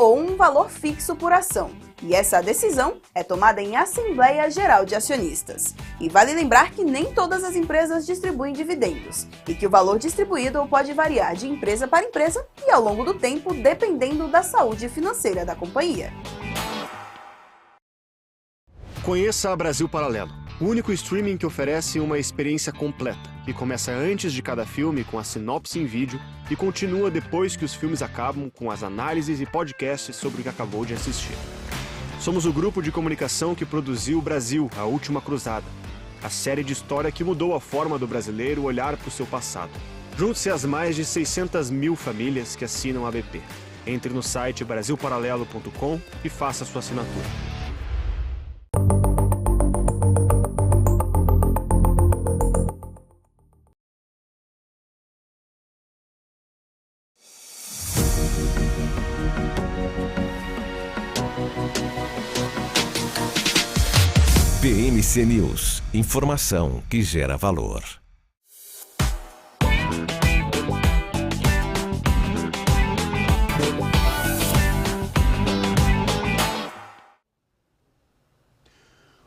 ou um valor fixo por ação. E essa decisão é tomada em Assembleia Geral de Acionistas. E vale lembrar que nem todas as empresas distribuem dividendos, e que o valor distribuído pode variar de empresa para empresa e ao longo do tempo, dependendo da saúde financeira da companhia. Conheça a Brasil Paralelo, o único streaming que oferece uma experiência completa, que começa antes de cada filme com a sinopse em vídeo e continua depois que os filmes acabam com as análises e podcasts sobre o que acabou de assistir. Somos o grupo de comunicação que produziu Brasil, a Última Cruzada, a série de história que mudou a forma do brasileiro olhar para o seu passado. Junte-se às mais de 600 mil famílias que assinam a BP. Entre no site brasilparalelo.com e faça sua assinatura. BMC News, informação que gera valor.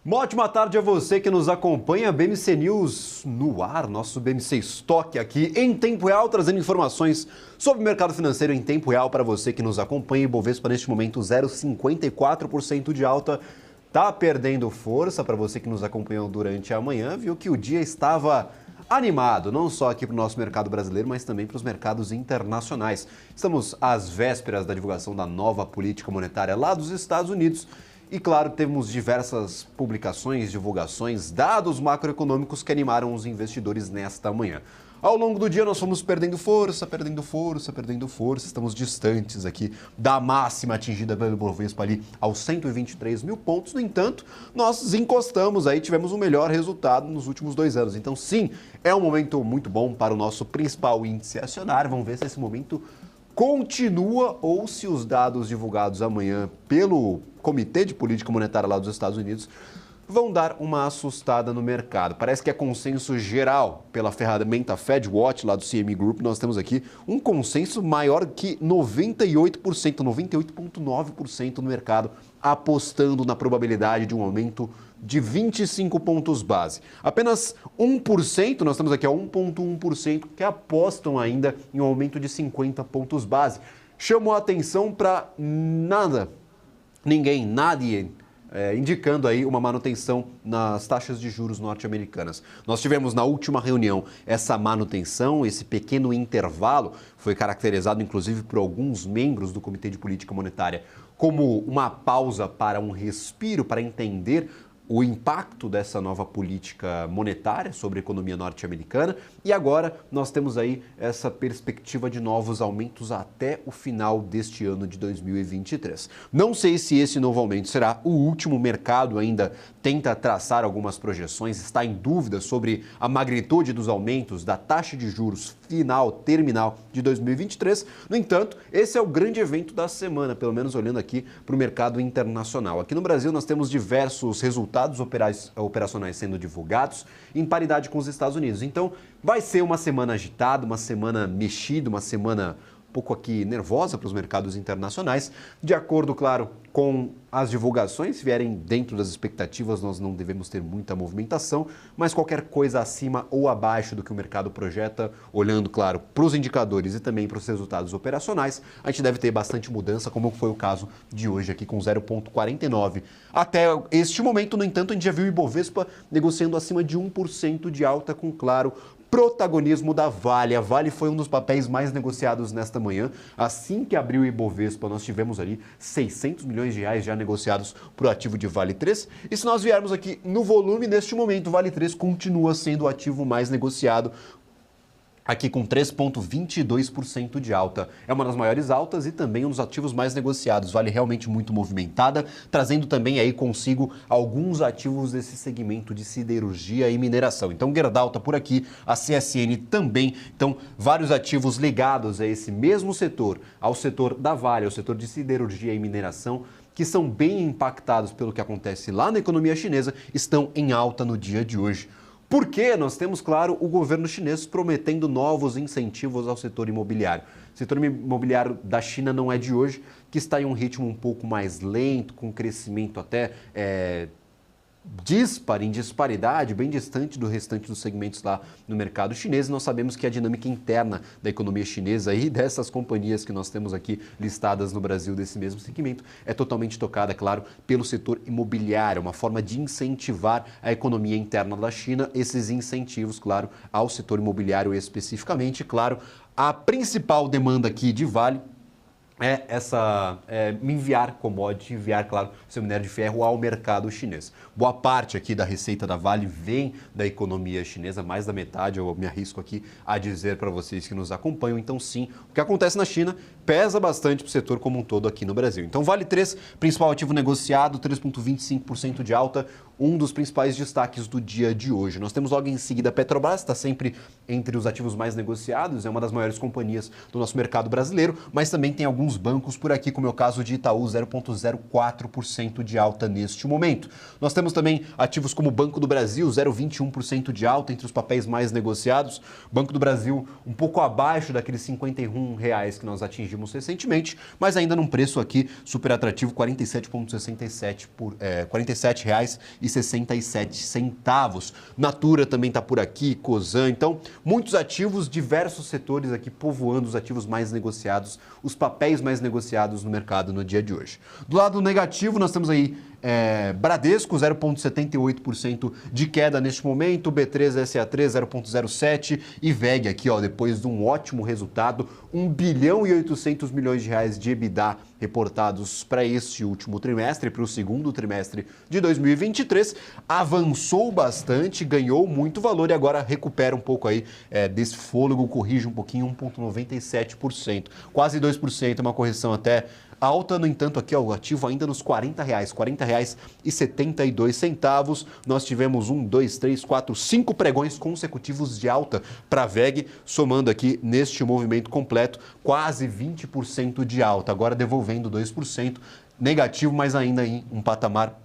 Uma ótima tarde a você que nos acompanha, BMC News no ar, nosso BMC Stock aqui em tempo real, trazendo informações sobre o mercado financeiro em tempo real para você que nos acompanha. Ibovespa neste momento 0,54% de alta. Tá perdendo força. Para você que nos acompanhou durante a manhã, viu que o dia estava animado, não só aqui para o nosso mercado brasileiro, mas também para os mercados internacionais. Estamos às vésperas da divulgação da nova política monetária lá dos Estados Unidos e, claro, temos diversas publicações, divulgações, dados macroeconômicos que animaram os investidores nesta manhã. Ao longo do dia nós fomos perdendo força. Estamos distantes aqui da máxima atingida pelo Ibovespa ali aos 123 mil pontos. No entanto, nós encostamos aí, tivemos um melhor resultado nos últimos 2 anos. Então, sim, é um momento muito bom para o nosso principal índice acionário. Vamos ver se esse momento continua ou se os dados divulgados amanhã pelo Comitê de Política Monetária lá dos Estados Unidos vão dar uma assustada no mercado. Parece que é consenso geral pela ferramenta FedWatch, lá do CME Group. Nós temos aqui um consenso maior que 98%, 98,9% no mercado, apostando na probabilidade de um aumento de 25 pontos base. Apenas 1%, nós temos aqui a 1,1%, que apostam ainda em um aumento de 50 pontos base. Chamou a atenção para nadie indicando aí uma manutenção nas taxas de juros norte-americanas. Nós tivemos na última reunião essa manutenção, esse pequeno intervalo, foi caracterizado inclusive por alguns membros do Comitê de Política Monetária como uma pausa para um respiro, para entender o impacto dessa nova política monetária sobre a economia norte-americana. E agora nós temos aí essa perspectiva de novos aumentos até o final deste ano de 2023. Não sei se esse novo aumento será o último. O mercado ainda tenta traçar algumas projeções, está em dúvida sobre a magnitude dos aumentos da taxa de juros terminal de 2023. No entanto, esse é o grande evento da semana, pelo menos olhando aqui para o mercado internacional. Aqui no Brasil nós temos diversos resultados operacionais sendo divulgados em paridade com os Estados Unidos. Então, vai ser uma semana agitada, uma semana mexida, uma semana um pouco aqui nervosa para os mercados internacionais. De acordo, claro, com as divulgações, se vierem dentro das expectativas, nós não devemos ter muita movimentação, mas qualquer coisa acima ou abaixo do que o mercado projeta, olhando, claro, para os indicadores e também para os resultados operacionais, a gente deve ter bastante mudança, como foi o caso de hoje aqui com 0,49. Até este momento, no entanto, a gente já viu o Ibovespa negociando acima de 1% de alta, com, claro, protagonismo da Vale. A Vale foi um dos papéis mais negociados nesta manhã. Assim que abriu o Ibovespa, nós tivemos ali 600 milhões de reais já negociados para o ativo de Vale 3. E se nós viermos aqui no volume, neste momento, o Vale 3 continua sendo o ativo mais negociado, aqui com 3,22% de alta. É uma das maiores altas e também um dos ativos mais negociados. Vale realmente muito movimentada, trazendo também aí consigo alguns ativos desse segmento de siderurgia e mineração. Então, Gerdau está por aqui, a CSN também. Então, vários ativos ligados a esse mesmo setor, ao setor da Vale, ao setor de siderurgia e mineração, que são bem impactados pelo que acontece lá na economia chinesa, estão em alta no dia de hoje. Porque nós temos, claro, o governo chinês prometendo novos incentivos ao setor imobiliário. O setor imobiliário da China não é de hoje, que está em um ritmo um pouco mais lento, com crescimento até em disparidade, bem distante do restante dos segmentos lá no mercado chinês. Nós sabemos que a dinâmica interna da economia chinesa e dessas companhias que nós temos aqui listadas no Brasil desse mesmo segmento é totalmente tocada, claro, pelo setor imobiliário, uma forma de incentivar a economia interna da China, esses incentivos, claro, ao setor imobiliário especificamente. Claro, a principal demanda aqui de Vale enviar commodity, enviar, claro, seu minério de ferro ao mercado chinês. Boa parte aqui da receita da Vale vem da economia chinesa, mais da metade, eu me arrisco aqui a dizer para vocês que nos acompanham. Então, sim, o que acontece na China pesa bastante para o setor como um todo aqui no Brasil. Então, Vale 3, principal ativo negociado, 3,25% de alta, um dos principais destaques do dia de hoje. Nós temos logo em seguida a Petrobras, está sempre entre os ativos mais negociados, é uma das maiores companhias do nosso mercado brasileiro, mas também tem alguns bancos por aqui, como é o caso de Itaú, 0,04% de alta neste momento. Nós temos também ativos como o Banco do Brasil, 0,21% de alta entre os papéis mais negociados. Banco do Brasil um pouco abaixo daqueles R$ 51,00 que nós atingimos recentemente, mas ainda num preço aqui super atrativo, R$ 47,67 R$ 47,67. Natura também está por aqui, Cosan. Então, muitos ativos, diversos setores aqui povoando os ativos mais negociados, os papéis mais negociados no mercado no dia de hoje. Do lado negativo, nós temos aí Bradesco, 0,78% de queda neste momento, B3SA3, 0,07% e VEG aqui, ó, depois de um ótimo resultado, 1 bilhão e 800 milhões de reais de EBITDA reportados para este último trimestre, para o segundo trimestre de 2023, avançou bastante, ganhou muito valor e agora recupera um pouco aí desse fôlego, corrige um pouquinho, 1,97%, quase 2%, uma correção até alta. No entanto, aqui ó, o ativo ainda nos R$ 40,72. Nós tivemos 5 pregões consecutivos de alta para a VEG, somando aqui neste movimento completo quase 20% de alta, agora devolvendo 2%, negativo, mas ainda em um patamar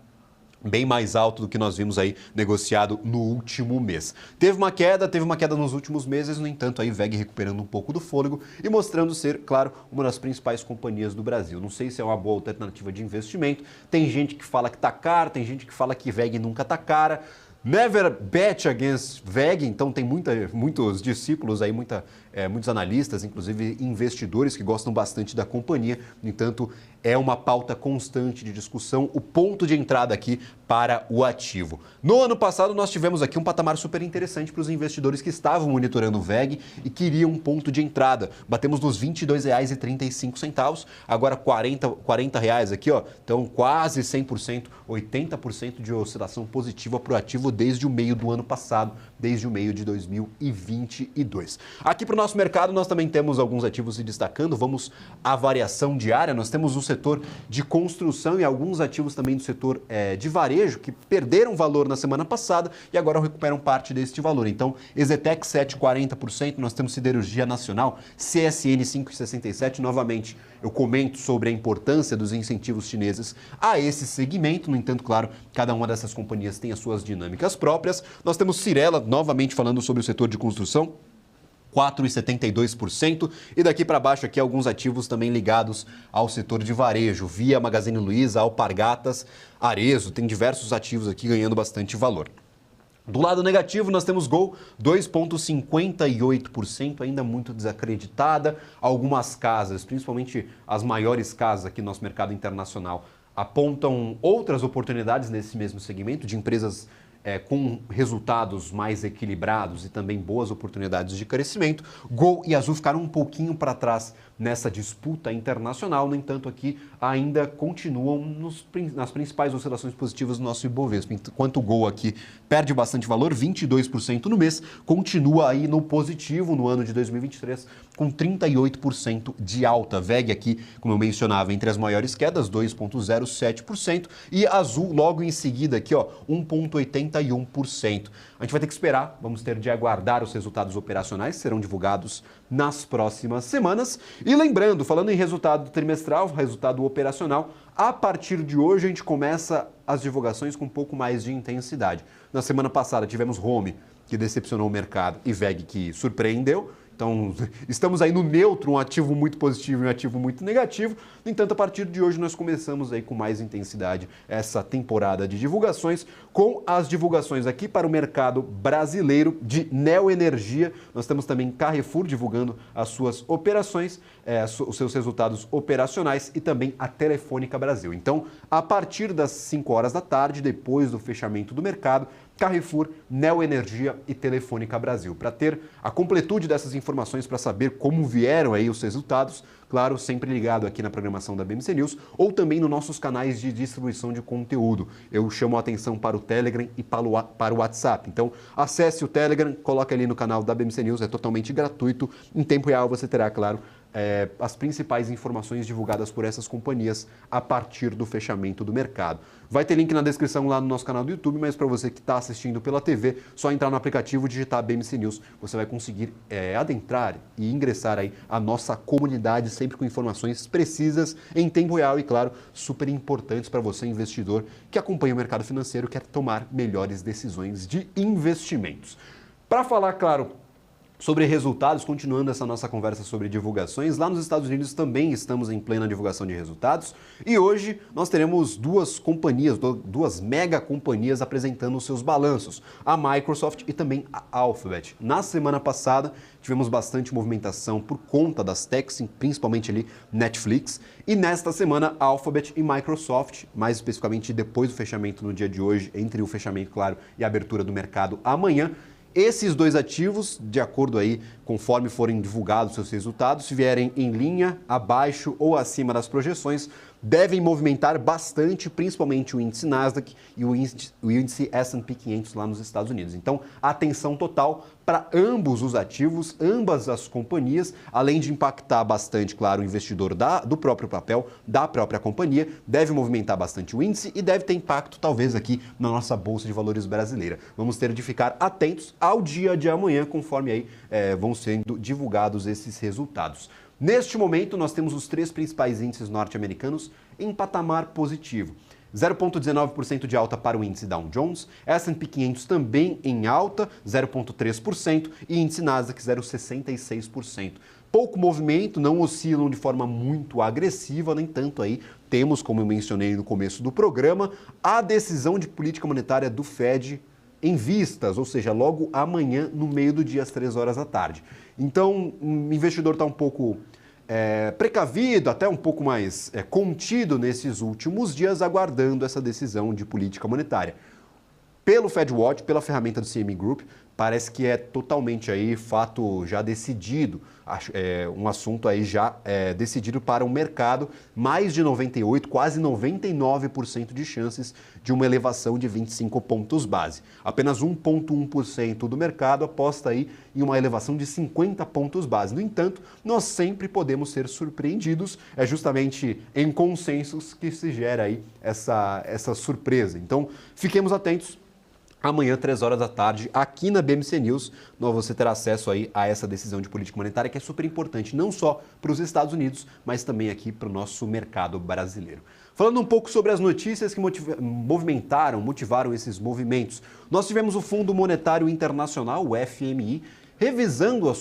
bem mais alto do que nós vimos aí negociado no último mês. Teve uma queda nos últimos meses, no entanto, aí VEG recuperando um pouco do fôlego e mostrando ser, claro, uma das principais companhias do Brasil. Não sei se é uma boa alternativa de investimento, tem gente que fala que tá caro, tem gente que fala que VEG nunca tá cara. Never bet against VEG, então tem muitos discípulos aí, muitos analistas, inclusive investidores que gostam bastante da companhia. No entanto, é uma pauta constante de discussão, o ponto de entrada aqui para o ativo. No ano passado, nós tivemos aqui um patamar super interessante para os investidores que estavam monitorando o VEG e queriam um ponto de entrada. Batemos nos R$ 22,35, agora R$ 40 aqui, ó. Então, quase 100%, 80% de oscilação positiva para o ativo desde o meio do ano passado, desde o meio de 2022. Aqui para o nosso mercado, nós também temos alguns ativos se destacando. Vamos à variação diária. Nós temos o setor de construção e alguns ativos também do setor de varejo que perderam valor na semana passada e agora recuperam parte deste valor. Então, Exetec 7,40%, nós temos Siderurgia Nacional, CSN 5,67%. Novamente, eu comento sobre a importância dos incentivos chineses a esse segmento. No entanto, claro, cada uma dessas companhias tem as suas dinâmicas próprias. Nós temos Cyrela, novamente falando sobre o setor de construção, 4,72%. E daqui para baixo aqui alguns ativos também ligados ao setor de varejo, Via, Magazine Luiza, Alpargatas, Arezzo, tem diversos ativos aqui ganhando bastante valor. Do lado negativo, nós temos Gol, 2,58%, ainda muito desacreditada. Algumas casas, principalmente as maiores casas aqui no nosso mercado internacional, apontam outras oportunidades nesse mesmo segmento de empresas com resultados mais equilibrados e também boas oportunidades de crescimento. Gol e Azul ficaram um pouquinho para trás nessa disputa internacional, no entanto aqui ainda continuam nas principais oscilações positivas do nosso Ibovespa, enquanto o Gol aqui perde bastante valor, 22% no mês, continua aí no positivo no ano de 2023 com 38% de alta. VEG aqui, como eu mencionava, entre as maiores quedas, 2,07% e Azul logo em seguida aqui, ó, 1,81%. A gente vai ter que esperar, vamos ter de aguardar os resultados operacionais, que serão divulgados nas próximas semanas. E lembrando, falando em resultado trimestral, resultado operacional, a partir de hoje a gente começa as divulgações com um pouco mais de intensidade. Na semana passada tivemos Home, que decepcionou o mercado, e VEG, que surpreendeu. Então, estamos aí no neutro, um ativo muito positivo e um ativo muito negativo. No entanto, a partir de hoje nós começamos aí com mais intensidade essa temporada de divulgações, com as divulgações aqui para o mercado brasileiro de Neoenergia. Nós temos também Carrefour divulgando as suas operações, os seus resultados operacionais, e também a Telefônica Brasil. Então, a partir das 5 horas da tarde, depois do fechamento do mercado, Carrefour, Neoenergia e Telefônica Brasil. Para ter a completude dessas informações, para saber como vieram aí os resultados, claro, sempre ligado aqui na programação da BMC News ou também nos nossos canais de distribuição de conteúdo. Eu chamo a atenção para o Telegram e para o WhatsApp. Então, acesse o Telegram, coloque ali no canal da BMC News, é totalmente gratuito. Em tempo real você terá, claro, as principais informações divulgadas por essas companhias a partir do fechamento do mercado. Vai ter link na descrição lá no nosso canal do YouTube, mas para você que está assistindo pela TV, só entrar no aplicativo, digitar BMC News, você vai conseguir adentrar e ingressar aí a nossa comunidade, sempre com informações precisas, em tempo real e, claro, super importantes para você, investidor, que acompanha o mercado financeiro e quer tomar melhores decisões de investimentos. Para falar, claro, sobre resultados, continuando essa nossa conversa sobre divulgações, lá nos Estados Unidos também estamos em plena divulgação de resultados e hoje nós teremos duas mega companhias apresentando os seus balanços, a Microsoft e também a Alphabet. Na semana passada tivemos bastante movimentação por conta das techs, principalmente ali Netflix, e nesta semana a Alphabet e Microsoft, mais especificamente depois do fechamento no dia de hoje, entre o fechamento, claro, e a abertura do mercado amanhã. Esses dois ativos, de acordo aí, conforme forem divulgados seus resultados, se vierem em linha, abaixo ou acima das projeções, devem movimentar bastante, principalmente o índice Nasdaq e o índice S&P 500 lá nos Estados Unidos. Então, atenção total para ambos os ativos, ambas as companhias, além de impactar bastante, claro, o investidor do próprio papel, da própria companhia, deve movimentar bastante o índice e deve ter impacto, talvez, aqui na nossa Bolsa de Valores brasileira. Vamos ter de ficar atentos ao dia de amanhã, conforme aí vão sendo divulgados esses resultados. Neste momento, nós temos os 3 principais índices norte-americanos em patamar positivo. 0,19% de alta para o índice Dow Jones, S&P 500 também em alta, 0,3%, e índice Nasdaq 0,66%. Pouco movimento, não oscilam de forma muito agressiva, no entanto, aí temos, como eu mencionei no começo do programa, a decisão de política monetária do Fed em vistas, ou seja, logo amanhã, no meio do dia, às 3 horas da tarde. Então, o investidor está um pouco precavido, até um pouco mais contido nesses últimos dias, aguardando essa decisão de política monetária. Pelo FedWatch, pela ferramenta do CME Group, parece que é totalmente aí fato já decidido, um assunto aí já decidido para o mercado, mais de 98%, quase 99% de chances de uma elevação de 25 pontos base. Apenas 1,1% do mercado aposta aí em uma elevação de 50 pontos base. No entanto, nós sempre podemos ser surpreendidos, é justamente em consensos que se gera aí essa surpresa. Então, fiquemos atentos. Amanhã, 3 horas da tarde, aqui na BMC News, você terá acesso aí a essa decisão de política monetária que é super importante, não só para os Estados Unidos, mas também aqui para o nosso mercado brasileiro. Falando um pouco sobre as notícias que motivaram esses movimentos, nós tivemos o Fundo Monetário Internacional, o FMI, revisando as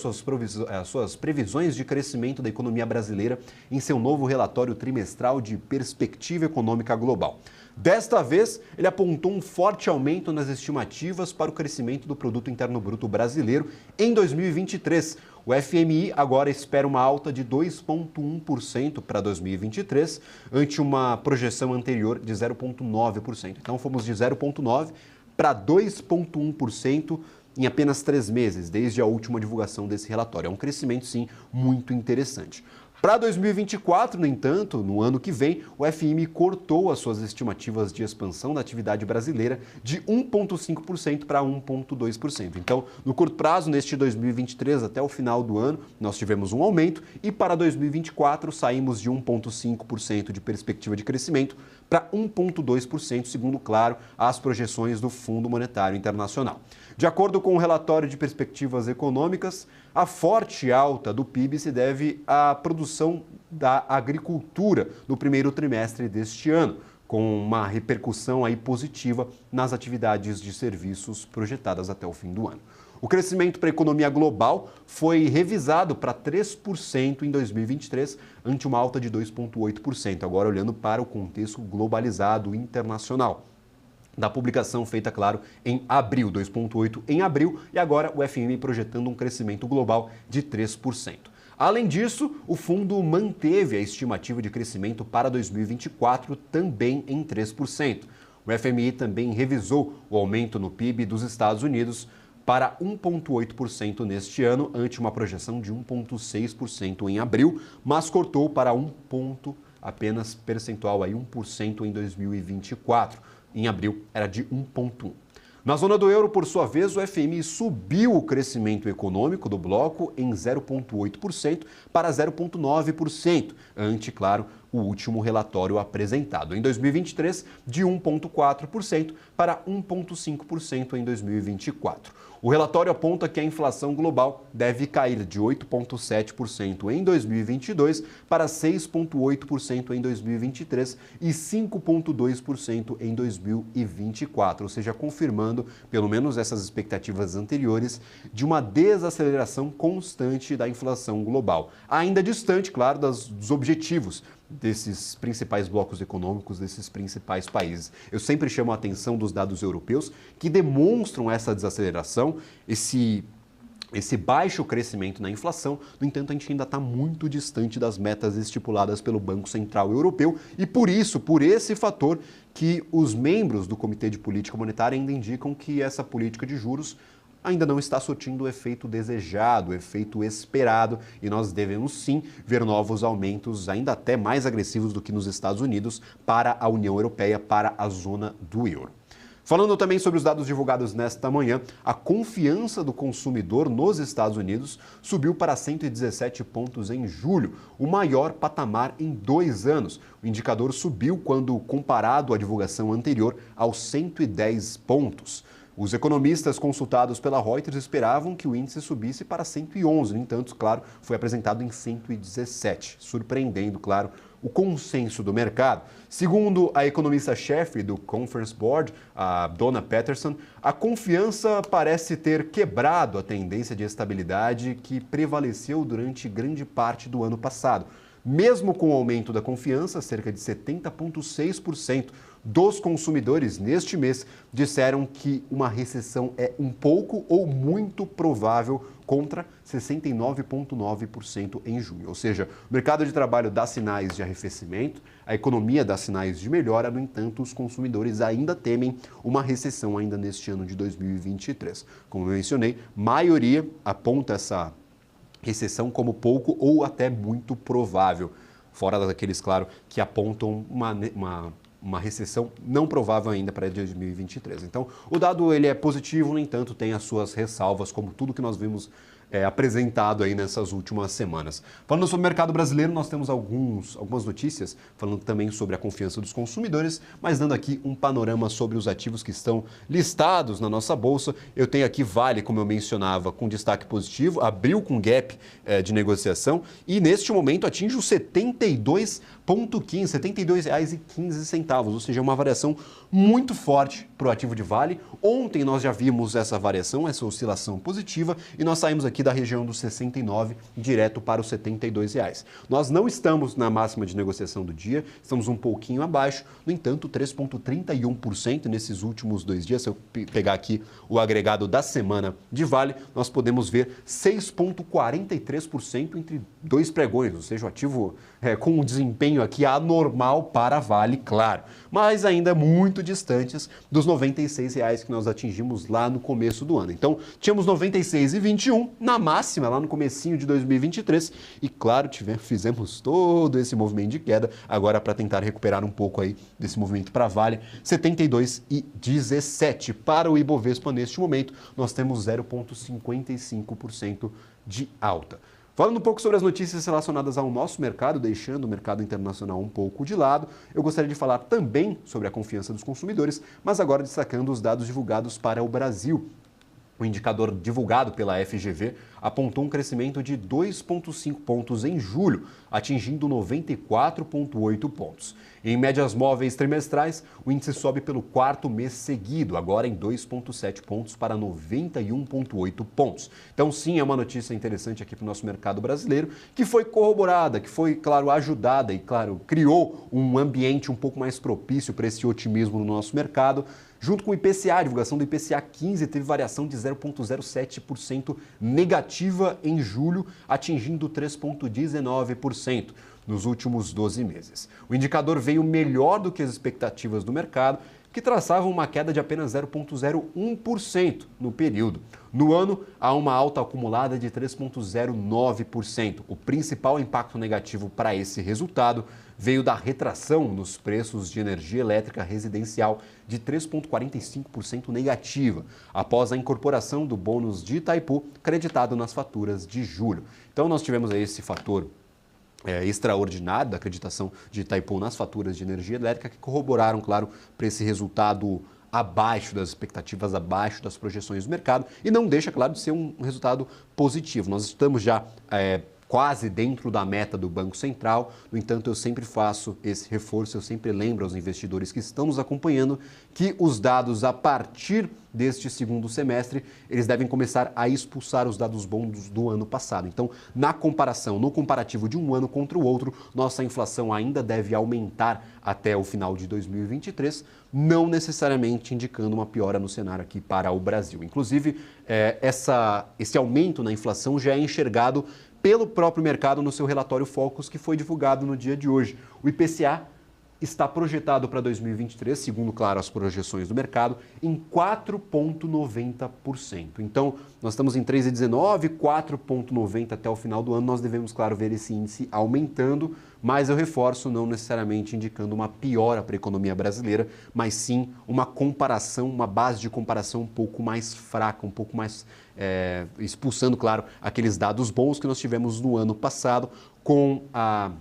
suas previsões de crescimento da economia brasileira em seu novo relatório trimestral de perspectiva econômica global. Desta vez, ele apontou um forte aumento nas estimativas para o crescimento do Produto Interno Bruto brasileiro em 2023. O FMI agora espera uma alta de 2,1% para 2023, ante uma projeção anterior de 0,9%. Então, fomos de 0,9% para 2,1% em apenas 3 meses, desde a última divulgação desse relatório. É um crescimento, sim, muito interessante. Para 2024, no entanto, no ano que vem, o FMI cortou as suas estimativas de expansão da atividade brasileira de 1,5% para 1,2%. Então, no curto prazo, neste 2023 até o final do ano, nós tivemos um aumento e para 2024 saímos de 1,5% de perspectiva de crescimento para 1,2%, segundo, claro, as projeções do Fundo Monetário Internacional. De acordo com o relatório de perspectivas econômicas, a forte alta do PIB se deve à produção da agricultura no primeiro trimestre deste ano, com uma repercussão aí positiva nas atividades de serviços projetadas até o fim do ano. O crescimento para a economia global foi revisado para 3% em 2023, ante uma alta de 2,8%, agora olhando para o contexto globalizado internacional. Da publicação feita, claro, em abril, 2,8% em abril, e agora o FMI projetando um crescimento global de 3%. Além disso, o fundo manteve a estimativa de crescimento para 2024 também em 3%. O FMI também revisou o aumento no PIB dos Estados Unidos para 1,8% neste ano, ante uma projeção de 1,6% em abril, mas cortou para apenas percentual, aí 1% em 2024. Em abril era de 1,1%. Na zona do euro, por sua vez, o FMI subiu o crescimento econômico do bloco em 0,8% para 0,9%, ante, claro, o último relatório apresentado. Em 2023, de 1,4% para 1,5% em 2024. O relatório aponta que a inflação global deve cair de 8,7% em 2022 para 6,8% em 2023 e 5,2% em 2024, ou seja, confirmando pelo menos essas expectativas anteriores de uma desaceleração constante da inflação global. Ainda distante, claro, dos objetivos desses principais blocos econômicos, desses principais países. Eu sempre chamo a atenção dos dados europeus que demonstram essa desaceleração, esse baixo crescimento na inflação. No entanto, a gente ainda está muito distante das metas estipuladas pelo Banco Central Europeu e por isso, por esse fator, que os membros do Comitê de Política Monetária ainda indicam que essa política de juros ainda não está surtindo o efeito desejado, o efeito esperado, e nós devemos sim ver novos aumentos, ainda até mais agressivos do que nos Estados Unidos, para a União Europeia, para a zona do euro. Falando também sobre os dados divulgados nesta manhã, a confiança do consumidor nos Estados Unidos subiu para 117 pontos em julho, o maior patamar em 2 anos. O indicador subiu quando comparado à divulgação anterior aos 110 pontos. Os economistas consultados pela Reuters esperavam que o índice subisse para 111, no entanto, claro, foi apresentado em 117, surpreendendo, claro, o consenso do mercado. Segundo a economista-chefe do Conference Board, a Donna Peterson, a confiança parece ter quebrado a tendência de estabilidade que prevaleceu durante grande parte do ano passado. Mesmo com o aumento da confiança, cerca de 70,6% dos consumidores neste mês disseram que uma recessão é um pouco ou muito provável, contra 69,9% em junho. Ou seja, o mercado de trabalho dá sinais de arrefecimento, a economia dá sinais de melhora, no entanto, os consumidores ainda temem uma recessão ainda neste ano de 2023. Como eu mencionei, a maioria aponta essa recessão como pouco ou até muito provável, fora daqueles, claro, que apontam uma recessão não provável ainda para 2023. Então, o dado ele é positivo, no entanto, tem as suas ressalvas, como tudo que nós vimos apresentado aí nessas últimas semanas. Falando sobre o mercado brasileiro, nós temos algumas notícias falando também sobre a confiança dos consumidores, mas dando aqui um panorama sobre os ativos que estão listados na nossa bolsa. Eu tenho aqui Vale, como eu mencionava, com destaque positivo, abriu com gap de negociação e neste momento atinge os R$ 72,15, ou seja, uma variação muito forte para o ativo de Vale. Ontem nós já vimos essa variação, essa oscilação positiva, e nós saímos aqui da região dos 69 direto para os R$ 72. Nós não estamos na máxima de negociação do dia, estamos um pouquinho abaixo, no entanto, 3,31% nesses últimos 2 dias. Se eu pegar aqui o agregado da semana de Vale, nós podemos ver 6,43% entre 2 pregões, ou seja, o ativo com um desempenho aqui anormal para Vale, claro, mas ainda muito distantes dos R$ 96 que nós atingimos lá no começo do ano. Então, tínhamos 96,21 na máxima lá no comecinho de 2023 e, claro, fizemos todo esse movimento de queda agora para tentar recuperar um pouco aí desse movimento para Vale, 72,17. Para o Ibovespa, neste momento, nós temos 0,55% de alta. Falando um pouco sobre as notícias relacionadas ao nosso mercado, deixando o mercado internacional um pouco de lado, eu gostaria de falar também sobre a confiança dos consumidores, mas agora destacando os dados divulgados para o Brasil. O indicador divulgado pela FGV apontou um crescimento de 2,5 pontos em julho, atingindo 94,8 pontos. Em médias móveis trimestrais, o índice sobe pelo quarto mês seguido, agora em 2,7 pontos para 91,8 pontos. Então, sim, é uma notícia interessante aqui para o nosso mercado brasileiro, que foi corroborada, que foi, claro, ajudada e, claro, criou um ambiente um pouco mais propício para esse otimismo no nosso mercado. Junto com o IPCA, a divulgação do IPCA 15 teve variação de 0,07% negativa em julho, atingindo 3,19% nos últimos 12 meses. O indicador veio melhor do que as expectativas do mercado, que traçavam uma queda de apenas 0,01% no período. No ano, há uma alta acumulada de 3,09%. O principal impacto negativo para esse resultado veio da retração nos preços de energia elétrica residencial de 3,45% negativa, após a incorporação do bônus de Itaipu creditado nas faturas de julho. Então, nós tivemos aí esse fator extraordinário da acreditação de Itaipu nas faturas de energia elétrica, que corroboraram, claro, para esse resultado abaixo das expectativas, abaixo das projeções do mercado, e não deixa, claro, de ser um resultado positivo. Nós estamos já quase dentro da meta do Banco Central. No entanto, eu sempre faço esse reforço, eu sempre lembro aos investidores que estão nos acompanhando que os dados a partir deste segundo semestre, eles devem começar a expulsar os dados bons do ano passado. Então, na comparação, no comparativo de um ano contra o outro, nossa inflação ainda deve aumentar até o final de 2023, não necessariamente indicando uma piora no cenário aqui para o Brasil. Inclusive, esse aumento na inflação já é enxergado pelo próprio mercado no seu relatório Focus, que foi divulgado no dia de hoje. O IPCA está projetado para 2023, segundo, claro, as projeções do mercado, em 4,90%. Então, nós estamos em 3,19, 4,90% até o final do ano. Nós devemos, claro, ver esse índice aumentando, mas eu reforço, não necessariamente indicando uma piora para a economia brasileira, mas sim uma comparação, uma base de comparação um pouco mais fraca, um pouco mais expulsando, claro, aqueles dados bons que nós tivemos no ano passado com a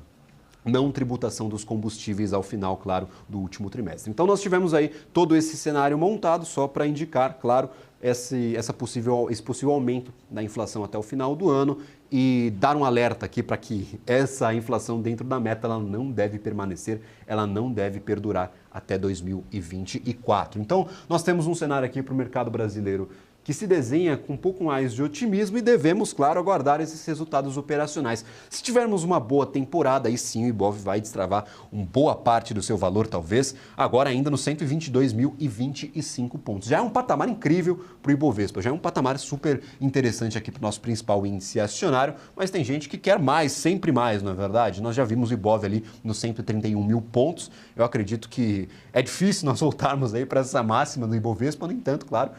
não tributação dos combustíveis ao final, claro, do último trimestre. Então, nós tivemos aí todo esse cenário montado só para indicar, claro, esse possível aumento da inflação até o final do ano e dar um alerta aqui para que essa inflação dentro da meta ela não deve permanecer, ela não deve perdurar até 2024. Então, nós temos um cenário aqui para o mercado brasileiro que se desenha com um pouco mais de otimismo e devemos, claro, aguardar esses resultados operacionais. Se tivermos uma boa temporada, aí sim o Ibov vai destravar uma boa parte do seu valor, talvez, agora ainda nos 122.025 pontos. Já é um patamar incrível para o Ibovespa, já é um patamar super interessante aqui para o nosso principal índice acionário, mas tem gente que quer mais, sempre mais, não é verdade? Nós já vimos o Ibov ali nos 131 mil pontos, eu acredito que é difícil nós voltarmos aí para essa máxima do Ibovespa, no entanto, claro,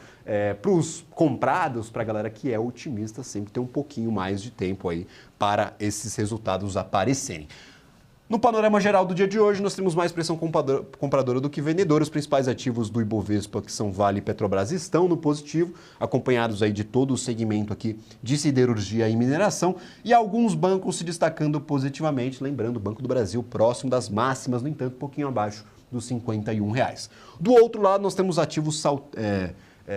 para os comprados, para a galera que é otimista, sempre tem um pouquinho mais de tempo aí para esses resultados aparecerem. No panorama geral do dia de hoje, nós temos mais pressão compradora do que vendedora. Os principais ativos do Ibovespa, que são Vale e Petrobras, estão no positivo, acompanhados aí de todo o segmento aqui de siderurgia e mineração, e alguns bancos se destacando positivamente, lembrando o Banco do Brasil próximo das máximas, no entanto, um pouquinho abaixo dos R$ 51. Do outro lado, nós temos ativos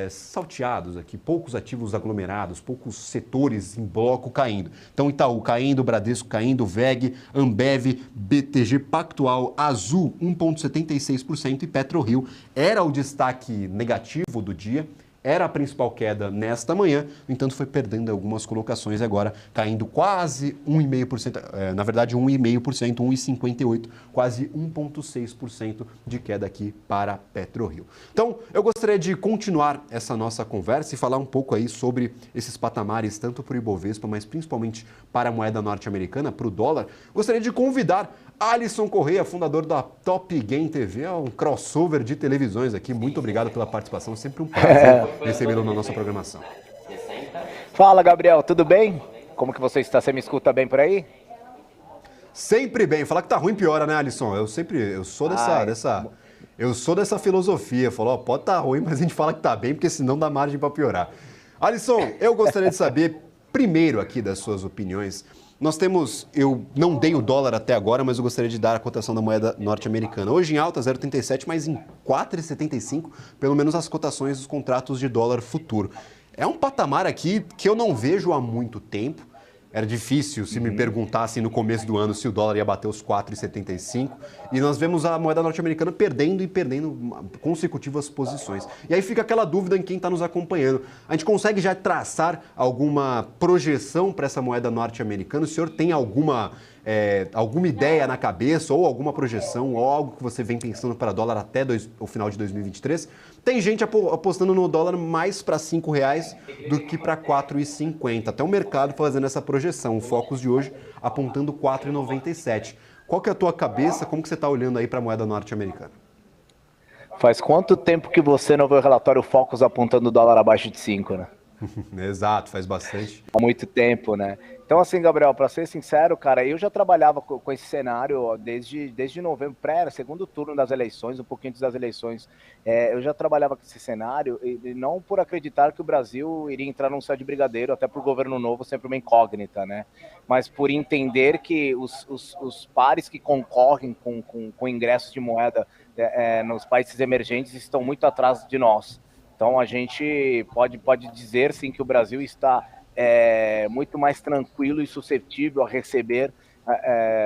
salteados aqui, poucos ativos aglomerados, poucos setores em bloco caindo. Então, Itaú caindo, Bradesco caindo, VEG, Ambev, BTG Pactual, Azul 1,76% e PetroRio era o destaque negativo do dia. Era a principal queda nesta manhã, no entanto foi perdendo algumas colocações agora, caindo quase 1,5%, na verdade 1,5%, 1,58%, quase 1,6% de queda aqui para PetroRio. Então, eu gostaria de continuar essa nossa conversa e falar um pouco aí sobre esses patamares, tanto para o Ibovespa, mas principalmente para a moeda norte-americana, para o dólar. Gostaria de convidar Alisson Correia, fundador da Top Game TV, um crossover de televisões aqui. Muito obrigado pela participação, sempre um prazer recebê-lo na nossa programação. Fala, Gabriel, tudo bem? Como que você está? Você me escuta bem por aí? Sempre bem. Falar que tá ruim piora, né, Alisson? Eu sou dessa filosofia. Falou, pode estar ruim, mas a gente fala que tá bem, porque senão dá margem para piorar. Alisson, eu gostaria de saber primeiro aqui das suas opiniões. Eu não dei o dólar até agora, mas eu gostaria de dar a cotação da moeda norte-americana. Hoje em alta, 0,37, mas em 4,75, pelo menos as cotações dos contratos de dólar futuro. É um patamar aqui que eu não vejo há muito tempo. Era difícil se me perguntassem no começo do ano se o dólar ia bater os 4,75. E nós vemos a moeda norte-americana perdendo consecutivas posições. E aí fica aquela dúvida em quem está nos acompanhando. A gente consegue já traçar alguma projeção para essa moeda norte-americana? O senhor tem alguma ideia na cabeça ou alguma projeção ou algo que você vem pensando para dólar até o final de 2023? Tem gente apostando no dólar mais para R$5 do que para 4,50. Até o mercado fazendo essa projeção. O Focus de hoje apontando 4,97. Qual que é a tua cabeça? Como que você está olhando aí para a moeda norte-americana? Faz quanto tempo que você não vê o relatório Focus apontando o dólar abaixo de 5, né? Exato, faz bastante. Há muito tempo, né? Então, assim, Gabriel, para ser sincero, cara, eu já trabalhava com esse cenário desde novembro, segundo turno das eleições, um pouquinho antes das eleições. Eu já trabalhava com esse cenário, e não por acreditar que o Brasil iria entrar num céu de brigadeiro, até por governo novo, sempre uma incógnita, né? Mas por entender que os pares que concorrem com ingressos de moeda nos países emergentes estão muito atrás de nós. Então, a gente pode dizer, sim, que o Brasil está muito mais tranquilo e suscetível a receber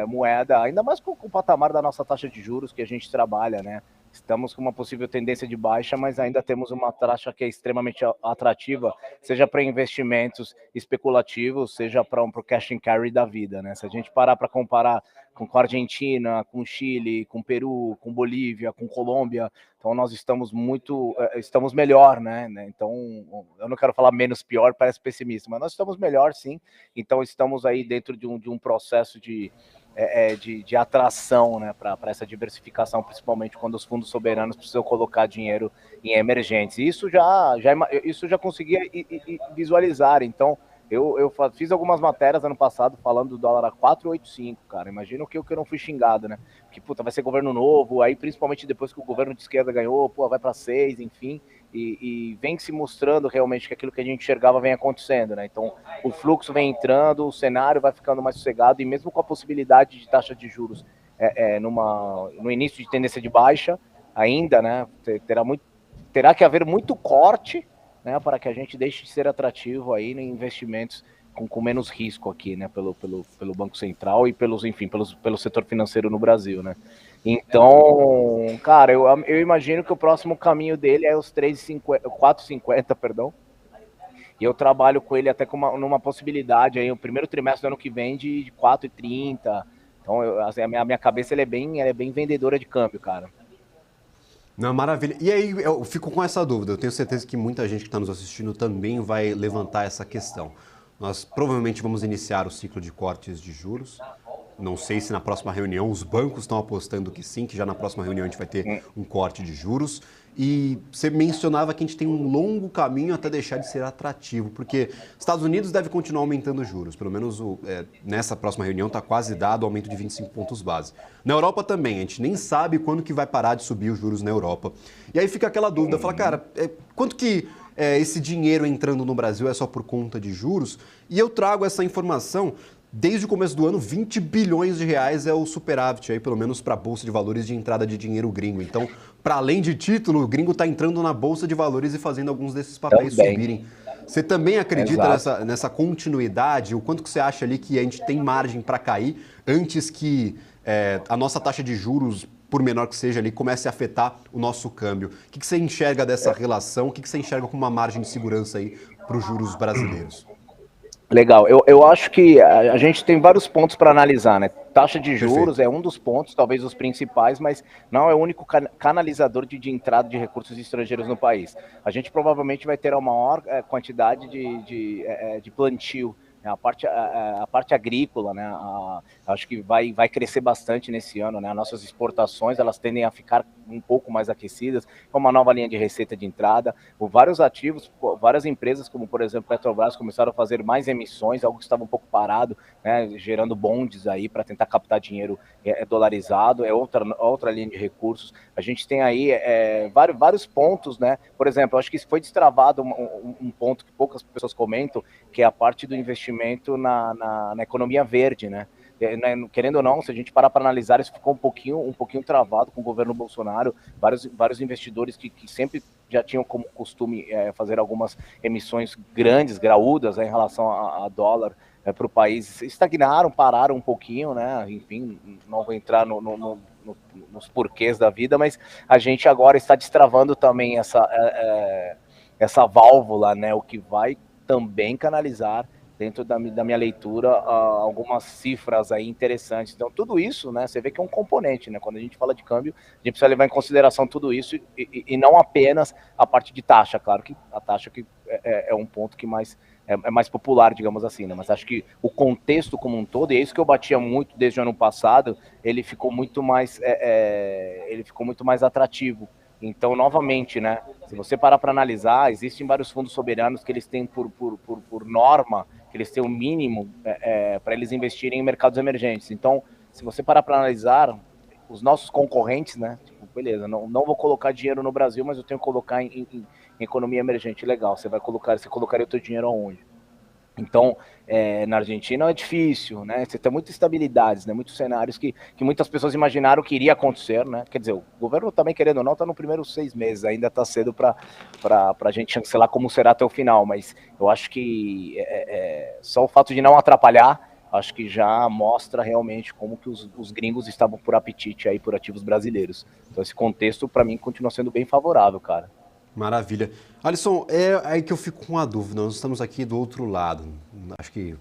moeda, ainda mais com o patamar da nossa taxa de juros que a gente trabalha, né? Estamos com uma possível tendência de baixa, mas ainda temos uma taxa que é extremamente atrativa, seja para investimentos especulativos, seja para o cash and carry da vida, né? Se a gente parar para comparar com a Argentina, com Chile, com Peru, com Bolívia, com Colômbia, então nós estamos melhor, né? Então, eu não quero falar menos pior, parece pessimista, mas nós estamos melhor, sim. Então, estamos aí dentro de um processo de atração, né, para essa diversificação, principalmente quando os fundos soberanos precisam colocar dinheiro em emergentes. Isso já conseguia visualizar. Então, eu fiz algumas matérias ano passado falando do dólar a 4,85, cara. Imagina o que eu não fui xingado, né? Que, puta, vai ser governo novo, aí principalmente depois que o governo de esquerda ganhou, pô, vai para 6, enfim. E vem se mostrando realmente que aquilo que a gente enxergava vem acontecendo, né? Então, o fluxo vem entrando, o cenário vai ficando mais sossegado, e mesmo com a possibilidade de taxa de juros no início de tendência de baixa, ainda, né? Terá que haver muito corte, né, para que a gente deixe de ser atrativo aí em investimentos com menos risco aqui, né, pelo Banco Central e pelo setor financeiro no Brasil, né. Então, cara, eu imagino que o próximo caminho dele é os 4,50, perdão, e eu trabalho com ele até numa possibilidade aí, o primeiro trimestre do ano que vem de 4,30. Então, a minha cabeça ela é bem vendedora de câmbio, cara. Não, maravilha. E aí eu fico com essa dúvida. Eu tenho certeza que muita gente que está nos assistindo também vai levantar essa questão. Nós provavelmente vamos iniciar o ciclo de cortes de juros. Não sei se na próxima reunião os bancos estão apostando que sim, que já na próxima reunião a gente vai ter um corte de juros. E você mencionava que a gente tem um longo caminho até deixar de ser atrativo, porque Estados Unidos deve continuar aumentando os juros, pelo menos nessa próxima reunião está quase dado o aumento de 25 pontos base. Na Europa também, a gente nem sabe quando que vai parar de subir os juros na Europa. E aí fica aquela dúvida, fala, cara, quanto que esse dinheiro entrando no Brasil é só por conta de juros? E eu trago essa informação. Desde o começo do ano, 20 bilhões de reais é o superávit, aí, pelo menos para a Bolsa de Valores de entrada de dinheiro gringo. Então, para além de título, o gringo está entrando na Bolsa de Valores e fazendo alguns desses papéis subirem. Você também acredita nessa continuidade? O quanto que você acha ali que a gente tem margem para cair antes que a nossa taxa de juros, por menor que seja ali, comece a afetar o nosso câmbio? O que você enxerga dessa relação? O que você enxerga como uma margem de segurança aí para os juros brasileiros? Legal, eu acho que a gente tem vários pontos para analisar, né? Taxa de juros é um dos pontos, talvez os principais, mas não é o único canalizador de entrada de recursos estrangeiros no país. A gente provavelmente vai ter a maior quantidade de plantio, né? A parte agrícola, né? Acho que vai crescer bastante nesse ano, né? As nossas exportações, elas tendem a ficar um pouco mais aquecidas, com uma nova linha de receita de entrada, vários ativos, várias empresas, como por exemplo Petrobras, começaram a fazer mais emissões, algo que estava um pouco parado, né? Gerando bondes aí para tentar captar dinheiro dolarizado, outra linha de recursos. A gente tem aí vários pontos, né? Por exemplo, acho que foi destravado um ponto que poucas pessoas comentam, que é a parte do investimento na economia verde, né? Querendo ou não, se a gente parar para analisar, isso ficou um pouquinho travado com o governo Bolsonaro. Vários investidores que sempre já tinham como costume fazer algumas emissões grandes, graúdas, em relação a dólar para o país, estagnaram, pararam um pouquinho, né? Enfim, não vou entrar nos porquês da vida, mas a gente agora está destravando também essa válvula, né? O que vai também canalizar dentro da minha leitura, algumas cifras aí interessantes. Então, tudo isso, né, você vê que é um componente, né? Quando a gente fala de câmbio, a gente precisa levar em consideração tudo isso e não apenas a parte de taxa. Claro que a taxa que é um ponto que é mais popular, digamos assim, né? Mas acho que o contexto como um todo, e é isso que eu batia muito desde o ano passado, ele ficou muito mais atrativo. Então, novamente, né, se você parar para analisar, existem vários fundos soberanos que eles têm por norma, que eles têm o mínimo para eles investirem em mercados emergentes. Então, se você parar para analisar, os nossos concorrentes, né, tipo, beleza, não vou colocar dinheiro no Brasil, mas eu tenho que colocar em economia emergente. Legal, você colocaria o teu dinheiro aonde? Então, na Argentina é difícil, né? Você tem muitas instabilidades, né? Muitos cenários que muitas pessoas imaginaram que iria acontecer, né? Quer dizer, o governo também, querendo ou não, está no primeiro 6 meses, ainda está cedo para a gente chancelar como será até o final, mas eu acho que só o fato de não atrapalhar, acho que já mostra realmente como que os gringos estavam por apetite aí por ativos brasileiros. Então, esse contexto, para mim, continua sendo bem favorável, cara. Maravilha. Alisson, é aí que eu fico com uma dúvida. Nós estamos aqui do outro lado. Acho que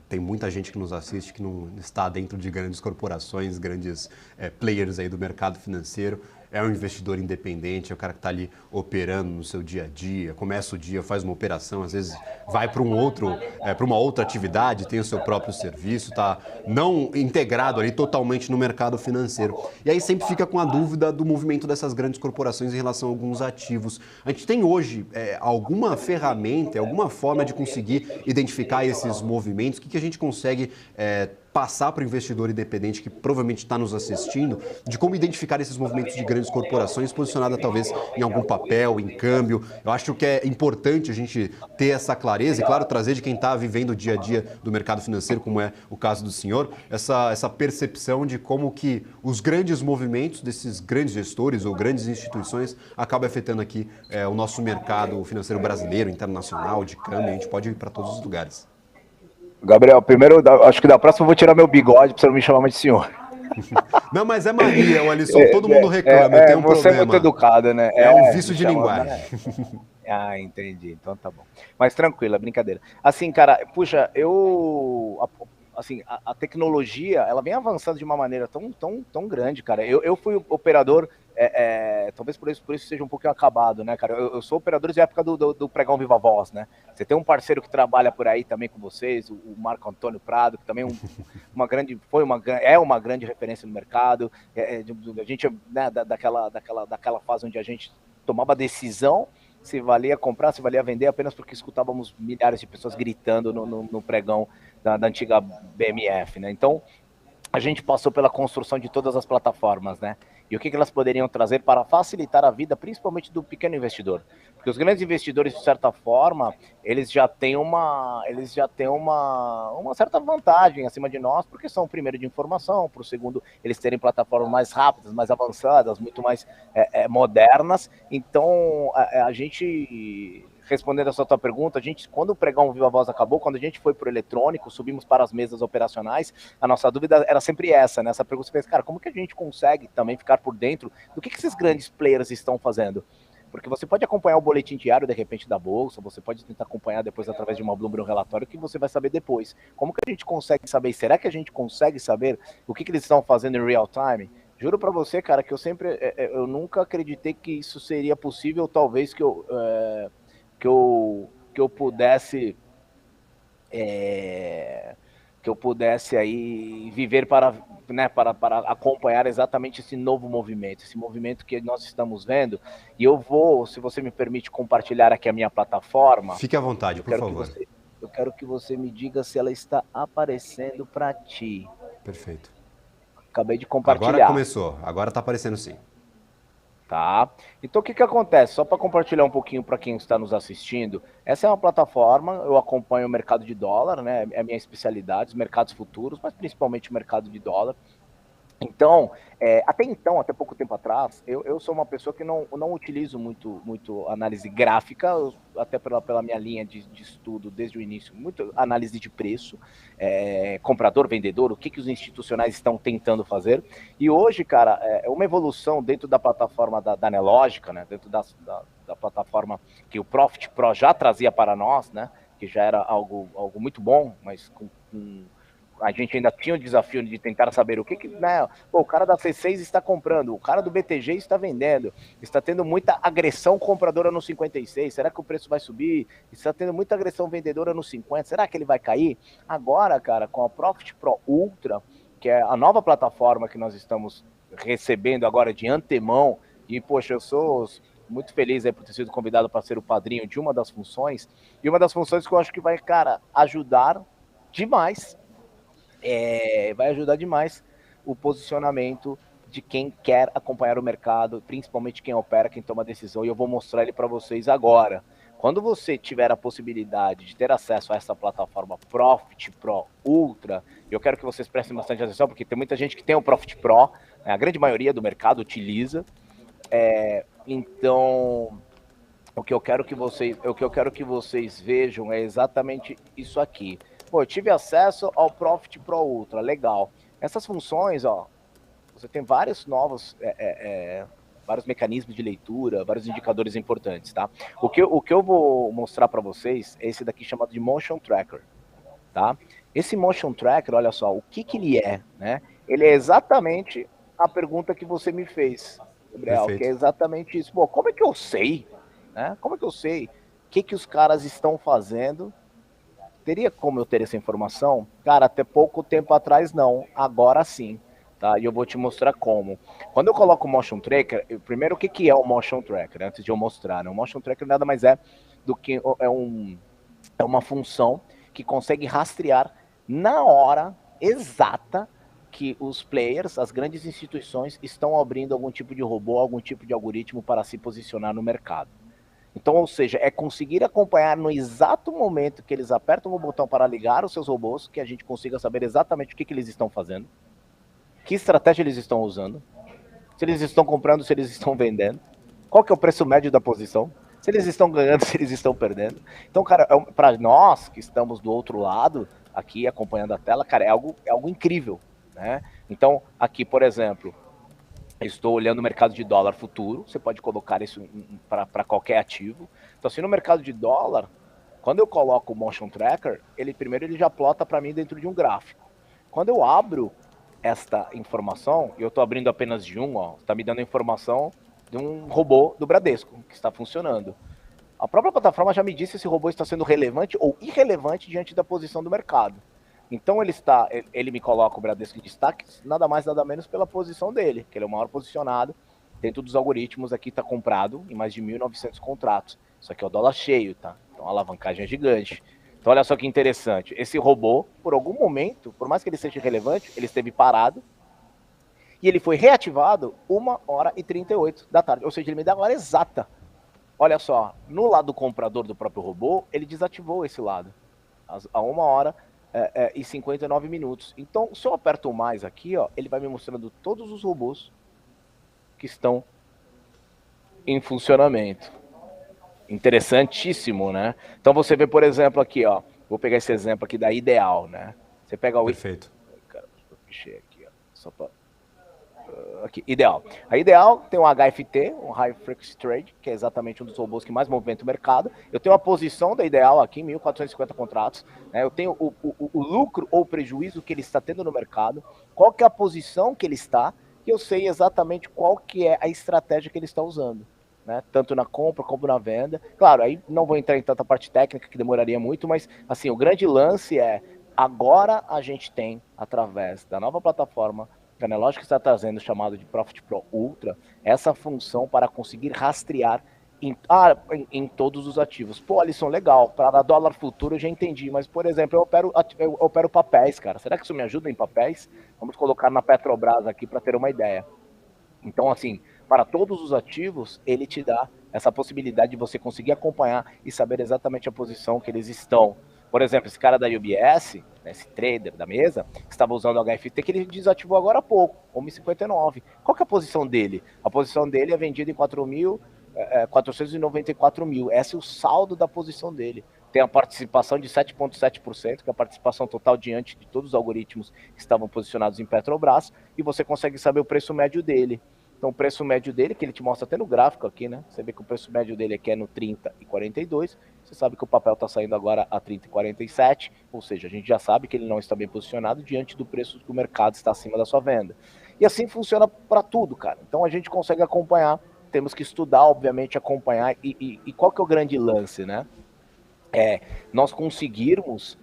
tem muita gente que nos assiste que não está dentro de grandes corporações, grandes players aí do mercado financeiro. É um investidor independente, é o cara que está ali operando no seu dia a dia, começa o dia, faz uma operação, às vezes vai para uma outra atividade, tem o seu próprio serviço, está não integrado ali totalmente no mercado financeiro. E aí sempre fica com a dúvida do movimento dessas grandes corporações em relação a alguns ativos. A gente tem hoje alguma ferramenta, alguma forma de conseguir identificar esses movimentos? O que a gente consegue passar para o investidor independente que provavelmente está nos assistindo, de como identificar esses movimentos de grandes corporações posicionadas talvez em algum papel, em câmbio? Eu acho que é importante a gente ter essa clareza e, claro, trazer de quem está vivendo o dia a dia do mercado financeiro, como é o caso do senhor, essa percepção de como que os grandes movimentos desses grandes gestores ou grandes instituições acabam afetando aqui o nosso mercado financeiro brasileiro, internacional, de câmbio. A gente pode ir para todos os lugares. Gabriel, primeiro, acho que da próxima eu vou tirar meu bigode para você não me chamar mais de senhor. Não, mas é mania, o Alisson, todo mundo reclama, eu tenho um você problema. É muito educado, né? É um vício de linguagem. Ah, entendi, então tá bom. Mas tranquilo, é brincadeira. Assim, cara, puxa, a tecnologia, ela vem avançando de uma maneira tão grande, cara. Eu fui operador, talvez por isso seja um pouquinho acabado, né, cara? Eu sou operador de época do Pregão Viva Voz, né? Você tem um parceiro que trabalha por aí também com vocês, o Marco Antônio Prado, que também é uma grande referência no mercado. A gente, né, daquela fase onde a gente tomava decisão se valia comprar, se valia vender, apenas porque escutávamos milhares de pessoas gritando no pregão da antiga BMF, né? Então, a gente passou pela construção de todas as plataformas, né? E o que elas poderiam trazer para facilitar a vida, principalmente do pequeno investidor. Porque os grandes investidores, de certa forma, eles já têm uma certa vantagem acima de nós, porque são, primeiro, de informação, por segundo, eles terem plataformas mais rápidas, mais avançadas, muito mais modernas. Então, a gente... Respondendo a sua tua pergunta, quando o Pregão Viva Voz acabou, quando a gente foi para o eletrônico, subimos para as mesas operacionais, a nossa dúvida era sempre essa, né? Essa pergunta você fez, cara, como que a gente consegue também ficar por dentro do que esses grandes players estão fazendo? Porque você pode acompanhar o boletim diário, de repente, da Bolsa, você pode tentar acompanhar depois através de uma Bloomberg, um relatório, que você vai saber depois. Como que a gente consegue saber? Será que a gente consegue saber o que eles estão fazendo em real time? Juro para você, cara, que eu nunca acreditei que isso seria possível, talvez que eu pudesse aí viver para acompanhar exatamente esse novo movimento, esse movimento que nós estamos vendo. E eu vou, se você me permite, compartilhar aqui a minha plataforma. Fique à vontade, por favor. Eu quero que você me diga se ela está aparecendo para ti. Perfeito. Acabei de compartilhar. Agora começou, agora está aparecendo sim. Tá? Então o que acontece? Só para compartilhar um pouquinho para quem está nos assistindo, essa é uma plataforma, eu acompanho o mercado de dólar, né? É a minha especialidade, os mercados futuros, mas principalmente o mercado de dólar. Então, até pouco tempo atrás, eu sou uma pessoa que não utilizo muito análise gráfica, até pela minha linha de estudo desde o início, muito análise de preço, comprador, vendedor, o que os institucionais estão tentando fazer. E hoje, cara, é uma evolução dentro da plataforma da Nelogica, né, dentro da plataforma que o Profit Pro já trazia para nós, né, que já era algo muito bom, mas com a gente ainda tinha o desafio de tentar saber o que né, o cara da C6 está comprando, o cara do BTG está vendendo, está tendo muita agressão compradora no 56, será que o preço vai subir? Está tendo muita agressão vendedora no 50, será que ele vai cair? Agora, cara, com a Profit Pro Ultra, que é a nova plataforma que nós estamos recebendo agora de antemão, e poxa, eu sou muito feliz aí por ter sido convidado para ser o padrinho de uma das funções, e uma das funções que eu acho que vai, cara, ajudar demais vai ajudar demais o posicionamento de quem quer acompanhar o mercado, principalmente quem opera, quem toma decisão, e eu vou mostrar ele para vocês agora. Quando você tiver a possibilidade de ter acesso a essa plataforma Profit Pro Ultra, eu quero que vocês prestem bastante atenção, porque tem muita gente que tem o Profit Pro, né, a grande maioria do mercado utiliza, então o que eu quero que vocês vejam é exatamente isso aqui. Pô, eu tive acesso ao Profit Pro Ultra, legal. Essas funções, ó, você tem vários novos, vários mecanismos de leitura, vários indicadores importantes, tá? O que eu vou mostrar para vocês é esse daqui chamado de Motion Tracker, tá? Esse Motion Tracker, olha só, o que ele é, né? Ele é exatamente a pergunta que você me fez, Gabriel, que é exatamente isso. Pô, como é que eu sei, né? Como é que eu sei o que os caras estão fazendo? Teria como eu ter essa informação? Cara, até pouco tempo atrás não, agora sim, tá? E eu vou te mostrar como. Quando eu coloco o Motion Tracker, primeiro o que é o Motion Tracker, antes de eu mostrar, né? O Motion Tracker nada mais é do que é uma função que consegue rastrear na hora exata que os players, as grandes instituições, estão abrindo algum tipo de robô, algum tipo de algoritmo para se posicionar no mercado. Então, ou seja, é conseguir acompanhar no exato momento que eles apertam o botão para ligar os seus robôs, que a gente consiga saber exatamente o que eles estão fazendo, que estratégia eles estão usando, se eles estão comprando, se eles estão vendendo, qual que é o preço médio da posição, se eles estão ganhando, se eles estão perdendo. Então, cara, para nós que estamos do outro lado, aqui acompanhando a tela, cara, é algo incrível, né? Então, aqui, por exemplo, estou olhando o mercado de dólar futuro, você pode colocar isso para qualquer ativo. Então, assim, no mercado de dólar, quando eu coloco o Motion Tracker, ele já plota para mim dentro de um gráfico. Quando eu abro esta informação, e eu estou abrindo apenas de um, está me dando a informação de um robô do Bradesco, que está funcionando. A própria plataforma já me disse se esse robô está sendo relevante ou irrelevante diante da posição do mercado. Então ele me coloca o Bradesco em destaque, nada mais, nada menos pela posição dele, que ele é o maior posicionado dentro dos algoritmos. Aqui está comprado em mais de 1.900 contratos. Isso aqui é o dólar cheio, tá? Então a alavancagem é gigante. Então olha só que interessante, esse robô, por algum momento, por mais que ele seja relevante, ele esteve parado e ele foi reativado 1h38 da tarde, ou seja, ele me dá a hora exata. Olha só, no lado comprador do próprio robô, ele desativou esse lado, a 1h e 59 minutos. Então, se eu aperto o mais aqui, ó, ele vai me mostrando todos os robôs que estão em funcionamento. Interessantíssimo, né? Então você vê, por exemplo, aqui, ó, vou pegar esse exemplo aqui da Ideal, né? Você pega o... Perfeito. Cara, deixa eu mexer aqui, ó, só para... Aqui, Ideal. A Ideal tem um HFT, um High Frequency Trade, que é exatamente um dos robôs que mais movimenta o mercado. Eu tenho a posição da Ideal aqui, 1.450 contratos. Né? Eu tenho o lucro ou prejuízo que ele está tendo no mercado, qual que é a posição que ele está, e eu sei exatamente qual que é a estratégia que ele está usando. Né? Tanto na compra como na venda. Claro, aí não vou entrar em tanta parte técnica que demoraria muito, mas assim, o grande lance é, agora a gente tem, através da nova plataforma que a Nelogica está trazendo, chamado de Profit Pro Ultra, essa função para conseguir rastrear em todos os ativos. Pô, Alisson, legal, para dólar futuro eu já entendi, mas, por exemplo, eu opero papéis, cara. Será que isso me ajuda em papéis? Vamos colocar na Petrobras aqui para ter uma ideia. Então, assim, para todos os ativos, ele te dá essa possibilidade de você conseguir acompanhar e saber exatamente a posição que eles estão. Por exemplo, esse cara da UBS, né, esse trader da mesa, que estava usando o HFT, que ele desativou agora há pouco, 1,59. Qual que é a posição dele? A posição dele é vendida em 494 mil. Esse é o saldo da posição dele. Tem a participação de 7,7%, que é a participação total diante de todos os algoritmos que estavam posicionados em Petrobras, e você consegue saber o preço médio dele. Então, o preço médio dele, que ele te mostra até no gráfico aqui, né? Você vê que o preço médio dele aqui é no 30,42. Você sabe que o papel está saindo agora a 30,47. Ou seja, a gente já sabe que ele não está bem posicionado diante do preço que o mercado está acima da sua venda. E assim funciona para tudo, cara. Então, a gente consegue acompanhar. Temos que estudar, obviamente, acompanhar. E qual que é o grande lance, né? Nós conseguirmos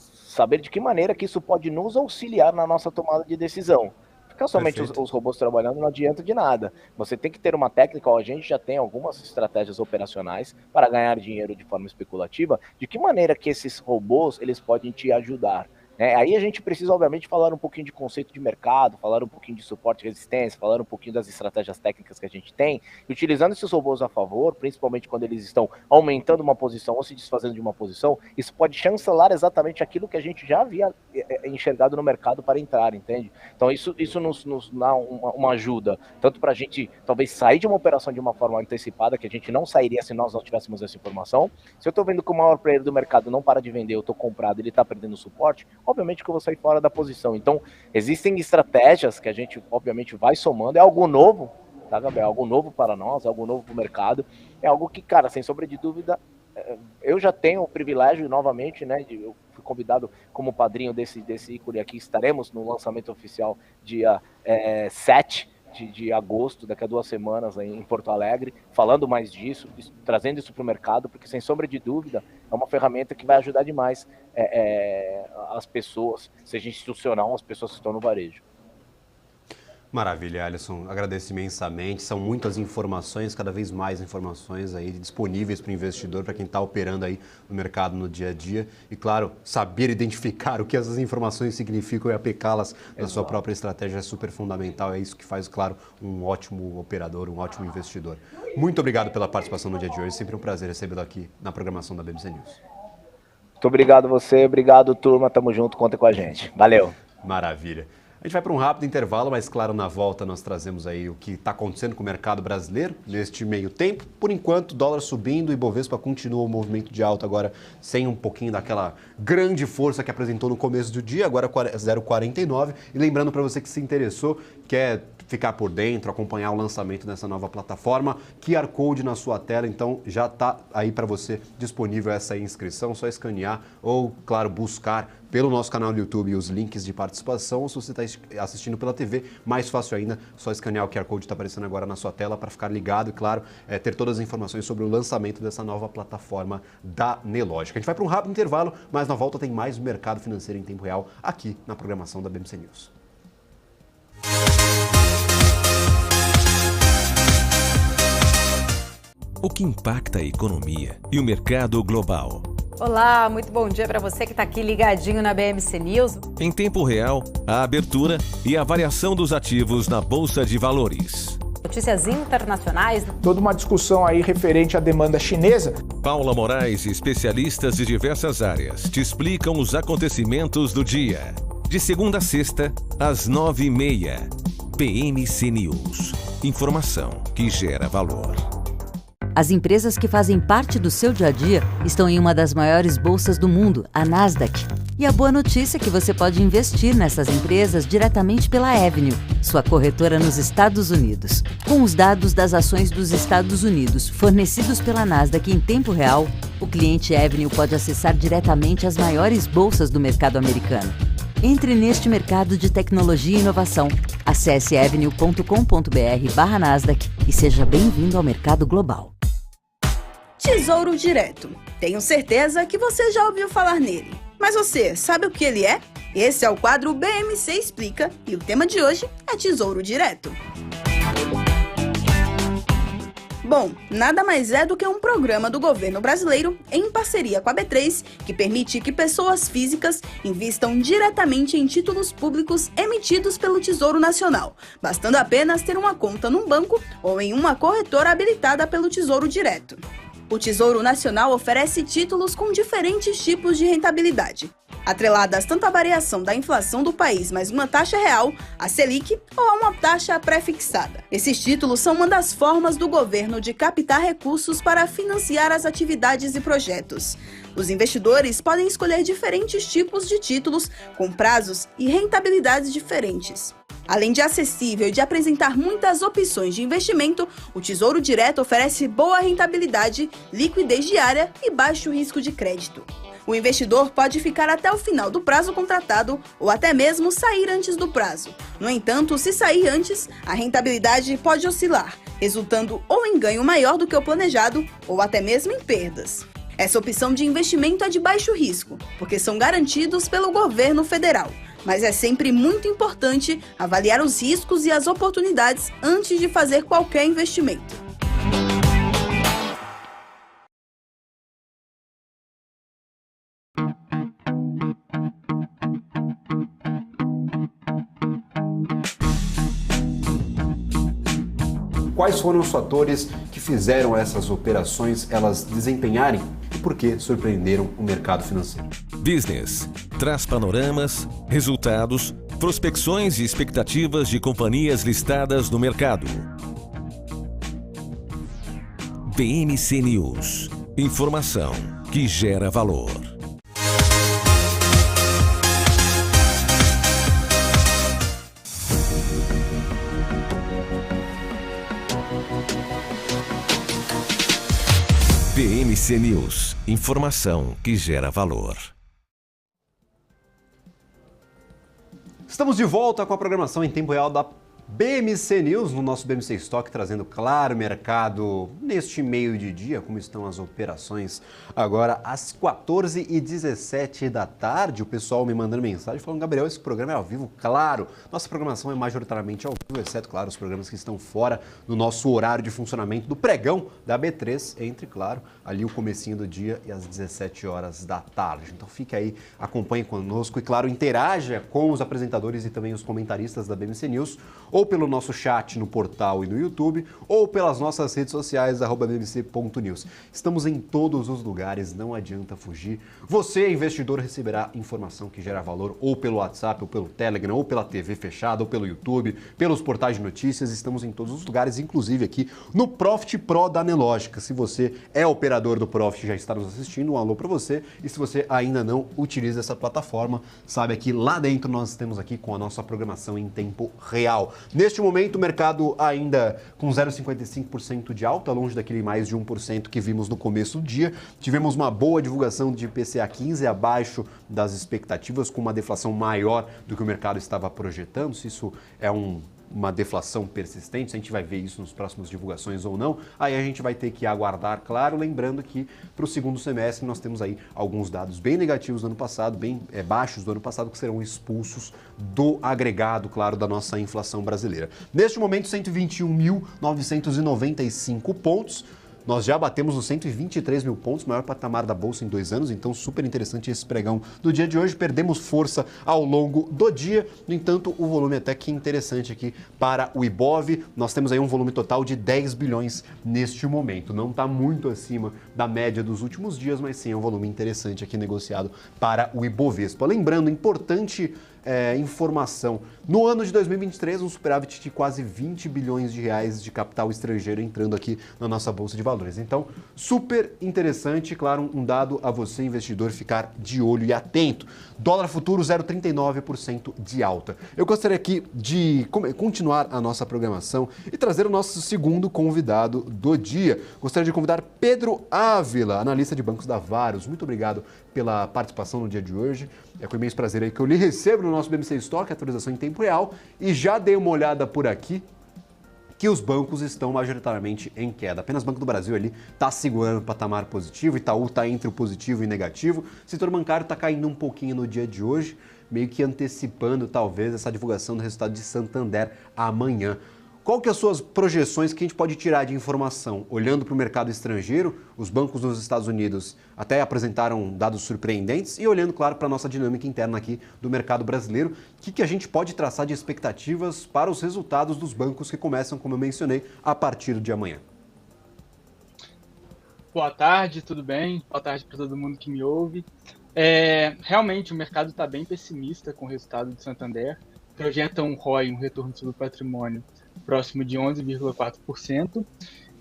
saber de que maneira que isso pode nos auxiliar na nossa tomada de decisão. Ficar somente os robôs trabalhando não adianta de nada. Você tem que ter uma técnica, a gente já tem algumas estratégias operacionais para ganhar dinheiro de forma especulativa. De que maneira que esses robôs eles podem te ajudar? Aí a gente precisa, obviamente, falar um pouquinho de conceito de mercado, falar um pouquinho de suporte e resistência, falar um pouquinho das estratégias técnicas que a gente tem, e utilizando esses robôs a favor, principalmente quando eles estão aumentando uma posição ou se desfazendo de uma posição, isso pode chancelar exatamente aquilo que a gente já havia enxergado no mercado para entrar, entende? Então isso nos dá uma ajuda, tanto para a gente talvez sair de uma operação de uma forma antecipada, que a gente não sairia se nós não tivéssemos essa informação. Se eu estou vendo que o maior player do mercado não para de vender, eu estou comprado, ele está perdendo suporte, obviamente que eu vou sair fora da posição. Então, existem estratégias que a gente, obviamente, vai somando. É algo novo, tá, Gabriel? É algo novo para nós, é algo novo para o mercado. É algo que, cara, sem sombra de dúvida, eu já tenho o privilégio, novamente, né, eu fui convidado como padrinho desse ícone aqui. Estaremos no lançamento oficial dia 7 de agosto, daqui a 2 semanas em Porto Alegre, falando mais disso, trazendo isso para o mercado, porque sem sombra de dúvida é uma ferramenta que vai ajudar demais as pessoas, seja institucional, as pessoas que estão no varejo. Maravilha, Alisson. Agradeço imensamente. São muitas informações, cada vez mais informações aí disponíveis para o investidor, para quem está operando aí no mercado no dia a dia. E, claro, saber identificar o que essas informações significam e aplicá-las na sua própria estratégia é super fundamental. É isso que faz, claro, um ótimo operador, um ótimo investidor. Muito obrigado pela participação no dia de hoje. Sempre um prazer recebê-lo aqui na programação da BBC News. Muito obrigado você, obrigado, turma. Tamo junto, conta com a gente. Valeu. Maravilha. A gente vai para um rápido intervalo, mas claro, na volta nós trazemos aí o que está acontecendo com o mercado brasileiro neste meio tempo. Por enquanto, dólar subindo e Bovespa continua o movimento de alta agora sem um pouquinho daquela grande força que apresentou no começo do dia, agora 0,49. E lembrando para você que se interessou, quer ficar por dentro, acompanhar o lançamento dessa nova plataforma, QR Code na sua tela, então já está aí para você disponível essa inscrição, só escanear ou, claro, buscar pelo nosso canal no YouTube os links de participação, ou se você está assistindo pela TV, mais fácil ainda, só escanear o QR Code que está aparecendo agora na sua tela para ficar ligado e, claro, ter todas as informações sobre o lançamento dessa nova plataforma da Nelogica. A gente vai para um rápido intervalo, mas na volta tem mais mercado financeiro em tempo real aqui na programação da BBC News. O que impacta a economia e o mercado global. Olá, muito bom dia para você que está aqui ligadinho na BMC News. Em tempo real, a abertura e a variação dos ativos na Bolsa de Valores. Notícias internacionais. Toda uma discussão aí referente à demanda chinesa. Paula Moraes e especialistas de diversas áreas te explicam os acontecimentos do dia. De segunda a sexta, às 9h30. BMC News. Informação que gera valor. As empresas que fazem parte do seu dia a dia estão em uma das maiores bolsas do mundo, a Nasdaq. E a boa notícia é que você pode investir nessas empresas diretamente pela Avenue, sua corretora nos Estados Unidos. Com os dados das ações dos Estados Unidos fornecidos pela Nasdaq em tempo real, o cliente Avenue pode acessar diretamente as maiores bolsas do mercado americano. Entre neste mercado de tecnologia e inovação. Acesse avenue.com.br/Nasdaq e seja bem-vindo ao mercado global. Tesouro Direto. Tenho certeza que você já ouviu falar nele. Mas você sabe o que ele é? Esse é o quadro BMC Explica e o tema de hoje é Tesouro Direto. Bom, nada mais é do que um programa do governo brasileiro em parceria com a B3 que permite que pessoas físicas invistam diretamente em títulos públicos emitidos pelo Tesouro Nacional, bastando apenas ter uma conta num banco ou em uma corretora habilitada pelo Tesouro Direto. O Tesouro Nacional oferece títulos com diferentes tipos de rentabilidade, atreladas tanto à variação da inflação do país mais uma taxa real, a Selic, ou a uma taxa pré-fixada. Esses títulos são uma das formas do governo de captar recursos para financiar as atividades e projetos. Os investidores podem escolher diferentes tipos de títulos com prazos e rentabilidades diferentes. Além de acessível e de apresentar muitas opções de investimento, o Tesouro Direto oferece boa rentabilidade, liquidez diária e baixo risco de crédito. O investidor pode ficar até o final do prazo contratado ou até mesmo sair antes do prazo. No entanto, se sair antes, a rentabilidade pode oscilar, resultando ou em ganho maior do que o planejado ou até mesmo em perdas. Essa opção de investimento é de baixo risco, porque são garantidos pelo governo federal. Mas é sempre muito importante avaliar os riscos e as oportunidades antes de fazer qualquer investimento. Quais foram os fatores que fizeram essas operações elas desempenharem e por que surpreenderam o mercado financeiro? Business traz panoramas, resultados, prospecções e expectativas de companhias listadas no mercado. BMC News. Informação que gera valor. BMC News. Informação que gera valor. Estamos de volta com a programação em tempo real da BMC News, no nosso BMC Stock, trazendo, claro, o mercado neste meio de dia, como estão as operações agora às 14h17 da tarde. O pessoal me mandando mensagem falando: Gabriel, esse programa é ao vivo? Claro, nossa programação é majoritariamente ao vivo, exceto, claro, os programas que estão fora do nosso horário de funcionamento do pregão da B3, entre, claro, ali o comecinho do dia e às 17 horas da tarde. Então fique aí, acompanhe conosco e, claro, interaja com os apresentadores e também os comentaristas da BMC News, ou pelo nosso chat no portal e no YouTube, ou pelas nossas redes sociais, @bmc.news. Estamos em todos os lugares, não adianta fugir. Você, investidor, receberá informação que gera valor ou pelo WhatsApp, ou pelo Telegram, ou pela TV fechada, ou pelo YouTube, pelos portais de notícias. Estamos em todos os lugares, inclusive aqui no Profit Pro da Nelogica. Se você é operador do Profit e já está nos assistindo, um alô para você. E se você ainda não utiliza essa plataforma, sabe que lá dentro nós temos aqui com a nossa programação em tempo real. Neste momento, o mercado ainda com 0,55% de alta, longe daquele mais de 1% que vimos no começo do dia. Tivemos uma boa divulgação de IPCA 15 abaixo das expectativas, com uma deflação maior do que o mercado estava projetando. Se isso é uma deflação persistente, se a gente vai ver isso nas próximas divulgações ou não, aí a gente vai ter que aguardar, claro, lembrando que para o segundo semestre nós temos aí alguns dados bem negativos do ano passado, bem baixos do ano passado, que serão expulsos do agregado, claro, da nossa inflação brasileira. Neste momento, 121.995 pontos. Nós já batemos os 123 mil pontos, maior patamar da Bolsa em 2 anos, então super interessante esse pregão do dia de hoje. Perdemos força ao longo do dia, no entanto, o volume até que interessante aqui para o Ibov. Nós temos aí um volume total de 10 bilhões neste momento. Não está muito acima da média dos últimos dias, mas sim é um volume interessante aqui negociado para o Ibovespa. Lembrando, importante informação. No ano de 2023, um superávit de quase 20 bilhões de reais de capital estrangeiro entrando aqui na nossa Bolsa de Valores. Então, super interessante, claro, um dado a você, investidor, ficar de olho e atento. Dólar futuro 0,39% de alta. Eu gostaria aqui de continuar a nossa programação e trazer o nosso segundo convidado do dia. Gostaria de convidar Pedro Ávila, analista de bancos da Varus. Muito obrigado pela participação no dia de hoje. É com imenso prazer aí que eu lhe recebo no nosso BMC Stock, atualização em tempo real, e já dei uma olhada por aqui que os bancos estão majoritariamente em queda. Apenas o Banco do Brasil ali está segurando o patamar positivo, Itaú está entre o positivo e negativo, o setor bancário está caindo um pouquinho no dia de hoje, meio que antecipando talvez essa divulgação do resultado de Santander amanhã. Qual que são as suas projeções que a gente pode tirar de informação? Olhando para o mercado estrangeiro, os bancos nos Estados Unidos até apresentaram dados surpreendentes e olhando, claro, para a nossa dinâmica interna aqui do mercado brasileiro, o que a gente pode traçar de expectativas para os resultados dos bancos que começam, como eu mencionei, a partir de amanhã? Boa tarde, tudo bem? Boa tarde para todo mundo que me ouve. Realmente, o mercado está bem pessimista com o resultado do Santander. Projeta um ROI, um retorno sobre o patrimônio, próximo de 11,4%.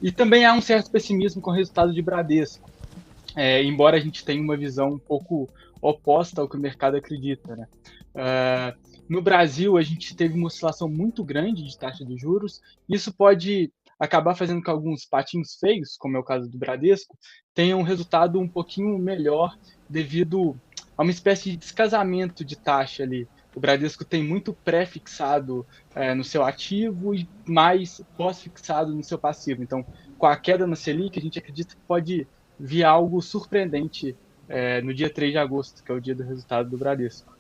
E também há um certo pessimismo com o resultado de Bradesco, embora a gente tenha uma visão um pouco oposta ao que o mercado acredita, né? No Brasil, a gente teve uma oscilação muito grande de taxa de juros. Isso pode acabar fazendo com que alguns patinhos feios, como é o caso do Bradesco, tenham um resultado um pouquinho melhor devido a uma espécie de descasamento de taxa ali. O Bradesco tem muito pré-fixado no seu ativo e mais pós-fixado no seu passivo. Então, com a queda na Selic, a gente acredita que pode vir algo surpreendente no dia 3 de agosto, que é o dia do resultado do Bradesco.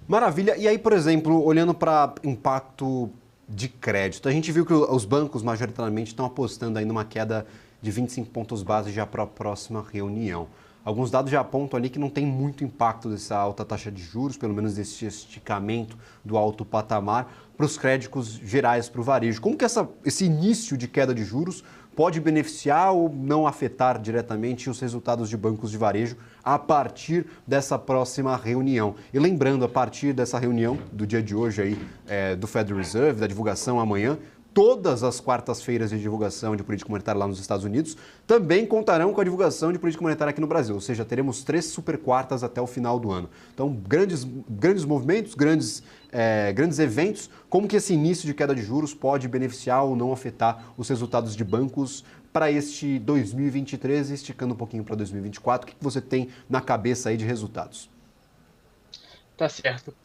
Maravilha. E aí, por exemplo, olhando para impacto de crédito, a gente viu que os bancos majoritariamente estão apostando aí numa queda de 25 pontos base já para a próxima reunião. Alguns dados já apontam ali que não tem muito impacto dessa alta taxa de juros, pelo menos desse esticamento do alto patamar, para os créditos gerais para o varejo. Como que esse início de queda de juros pode beneficiar ou não afetar diretamente os resultados de bancos de varejo a partir dessa próxima reunião? E lembrando, a partir dessa reunião do dia de hoje aí, do Federal Reserve, da divulgação amanhã, todas as quartas-feiras de divulgação de política monetária lá nos Estados Unidos também contarão com a divulgação de política monetária aqui no Brasil, ou seja, teremos 3 super quartas até o final do ano. Então, grandes movimentos, grandes eventos. Como que esse início de queda de juros pode beneficiar ou não afetar os resultados de bancos para este 2023, esticando um pouquinho para 2024? O que você tem na cabeça aí de resultados? Tá certo.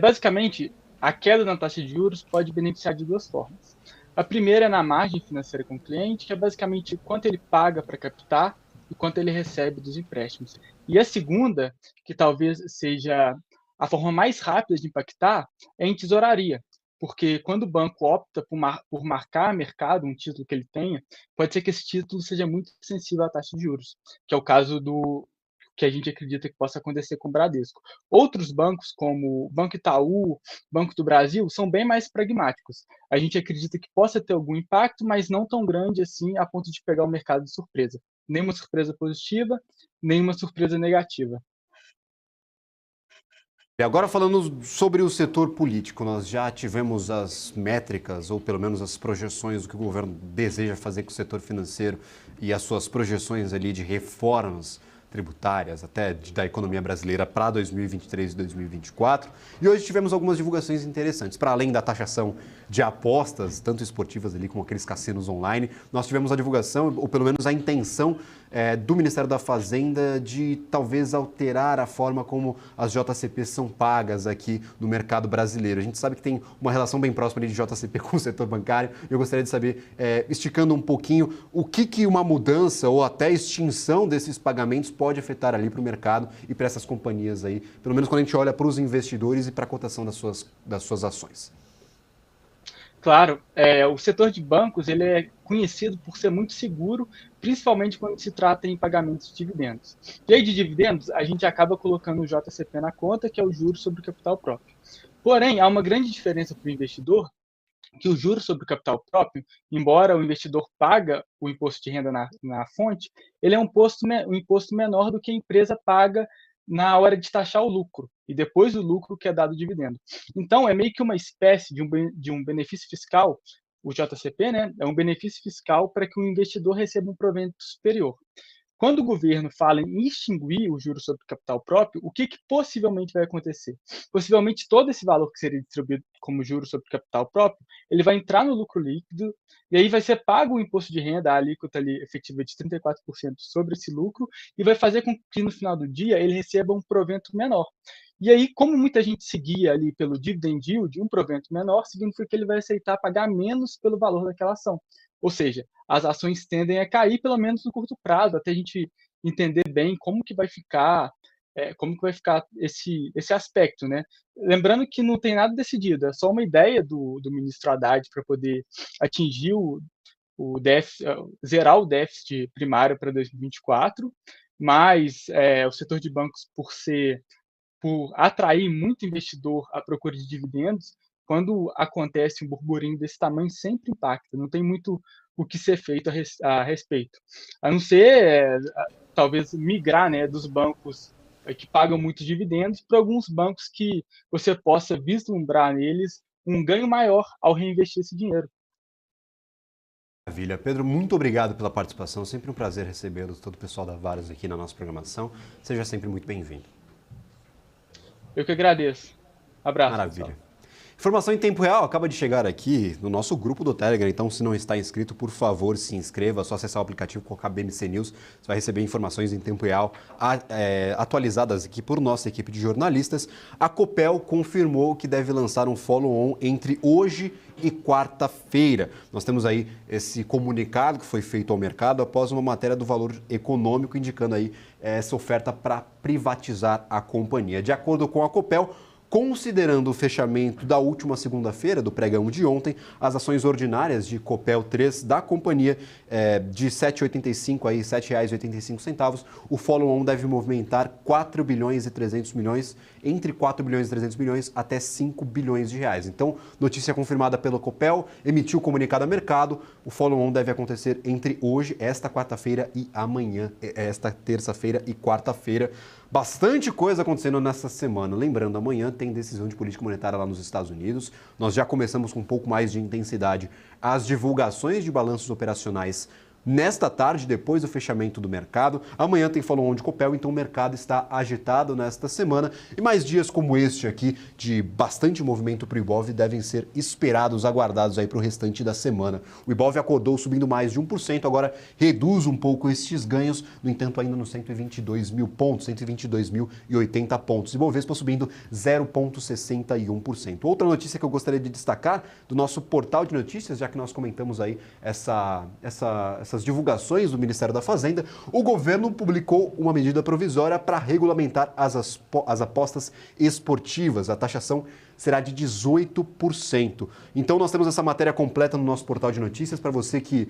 Basicamente, a queda na taxa de juros pode beneficiar de duas formas. A primeira é na margem financeira com o cliente, que é basicamente quanto ele paga para captar e quanto ele recebe dos empréstimos. E a segunda, que talvez seja a forma mais rápida de impactar, é em tesouraria. Porque quando o banco opta por marcar a mercado um título que ele tenha, pode ser que esse título seja muito sensível à taxa de juros, que é o caso do que a gente acredita que possa acontecer com o Bradesco. Outros bancos, como o Banco Itaú, Banco do Brasil, são bem mais pragmáticos. A gente acredita que possa ter algum impacto, mas não tão grande assim a ponto de pegar o mercado de surpresa. Nem uma surpresa positiva, nem uma surpresa negativa. E agora falando sobre o setor político, nós já tivemos as métricas, ou pelo menos as projeções do que o governo deseja fazer com o setor financeiro e as suas projeções ali de reformas tributárias, até da economia brasileira para 2023 e 2024. E hoje tivemos algumas divulgações interessantes. Para além da taxação de apostas, tanto esportivas ali como aqueles cassinos online, nós tivemos a divulgação, ou pelo menos a intenção do Ministério da Fazenda de talvez alterar a forma como as JCPs são pagas aqui no mercado brasileiro. A gente sabe que tem uma relação bem próxima ali de JCP com o setor bancário. Eu gostaria de saber, esticando um pouquinho, o que uma mudança ou até extinção desses pagamentos pode afetar ali para o mercado e para essas companhias aí, pelo menos quando a gente olha para os investidores e para a cotação das suas ações. Claro, o setor de bancos ele é conhecido por ser muito seguro, principalmente quando se trata em pagamentos de dividendos. E aí, de dividendos, a gente acaba colocando o JCP na conta, que é o juros sobre o capital próprio. Porém, há uma grande diferença para o investidor, que o juros sobre o capital próprio, embora o investidor paga o imposto de renda na fonte, ele é um imposto menor do que a empresa paga na hora de taxar o lucro, e depois o lucro que é dado dividendo. Então, é meio que uma espécie de um benefício fiscal, o JCP, né? É um benefício fiscal para que o investidor receba um provento superior. Quando o governo fala em extinguir o juros sobre capital próprio, o que possivelmente vai acontecer? Possivelmente todo esse valor que seria distribuído como juros sobre capital próprio, ele vai entrar no lucro líquido e aí vai ser pago o imposto de renda, a alíquota ali efetiva de 34% sobre esse lucro e vai fazer com que no final do dia ele receba um provento menor. E aí, como muita gente seguia ali pelo dividend yield, um provento menor, significa que ele vai aceitar pagar menos pelo valor daquela ação. Ou seja, as ações tendem a cair, pelo menos no curto prazo, até a gente entender bem como que vai ficar esse aspecto, né? Lembrando que não tem nada decidido, é só uma ideia do ministro Haddad para poder atingir o déficit, zerar o déficit primário para 2024, mas o setor de bancos, por atrair muito investidor à procura de dividendos, quando acontece um burburinho desse tamanho, sempre impacta, não tem muito o que ser feito a respeito. A não ser, talvez, migrar, né, dos bancos que pagam muitos dividendos para alguns bancos que você possa vislumbrar neles um ganho maior ao reinvestir esse dinheiro. Maravilha. Pedro, muito obrigado pela participação. Sempre um prazer recebê-lo, todo o pessoal da Varos aqui na nossa programação. Seja sempre muito bem-vindo. Eu que agradeço. Abraço. Maravilha. Pessoal. Informação em tempo real acaba de chegar aqui no nosso grupo do Telegram, então se não está inscrito, por favor, se inscreva, é só acessar o aplicativo e colocar BMC News, você vai receber informações em tempo real atualizadas aqui por nossa equipe de jornalistas. A Copel confirmou que deve lançar um follow-on entre hoje e quarta-feira. Nós temos aí esse comunicado que foi feito ao mercado após uma matéria do Valor Econômico indicando aí essa oferta para privatizar a companhia. De acordo com a Copel, considerando o fechamento da última segunda-feira, do pregão de ontem, as ações ordinárias de Copel 3 da companhia de R$ 7,85 a R$ 7,85, o follow-on deve movimentar 4 bilhões e 300 milhões, entre 4 bilhões e 300 milhões até 5 bilhões de reais. Então, notícia confirmada pela Copel, emitiu comunicado ao mercado, o follow-on deve acontecer entre hoje, esta quarta-feira e amanhã, esta terça-feira e quarta-feira. Bastante coisa acontecendo nessa semana. Lembrando, amanhã tem decisão de política monetária lá nos Estados Unidos. Nós já começamos com um pouco mais de intensidade as divulgações de balanços operacionais nesta tarde, depois do fechamento do mercado. Amanhã tem follow-on de Copel, então o mercado está agitado nesta semana. E mais dias como este aqui, de bastante movimento para o Ibov, devem ser esperados, aguardados aí para o restante da semana. O Ibov acordou subindo mais de 1%, agora reduz um pouco estes ganhos, no entanto ainda nos 122 mil pontos, 122.080 pontos. Ibovespa subindo 0,61%. Outra notícia que eu gostaria de destacar do nosso portal de notícias, já que nós comentamos aí essas divulgações do Ministério da Fazenda, o governo publicou uma medida provisória para regulamentar as apostas esportivas. A taxação será de 18%. Então nós temos essa matéria completa no nosso portal de notícias para você que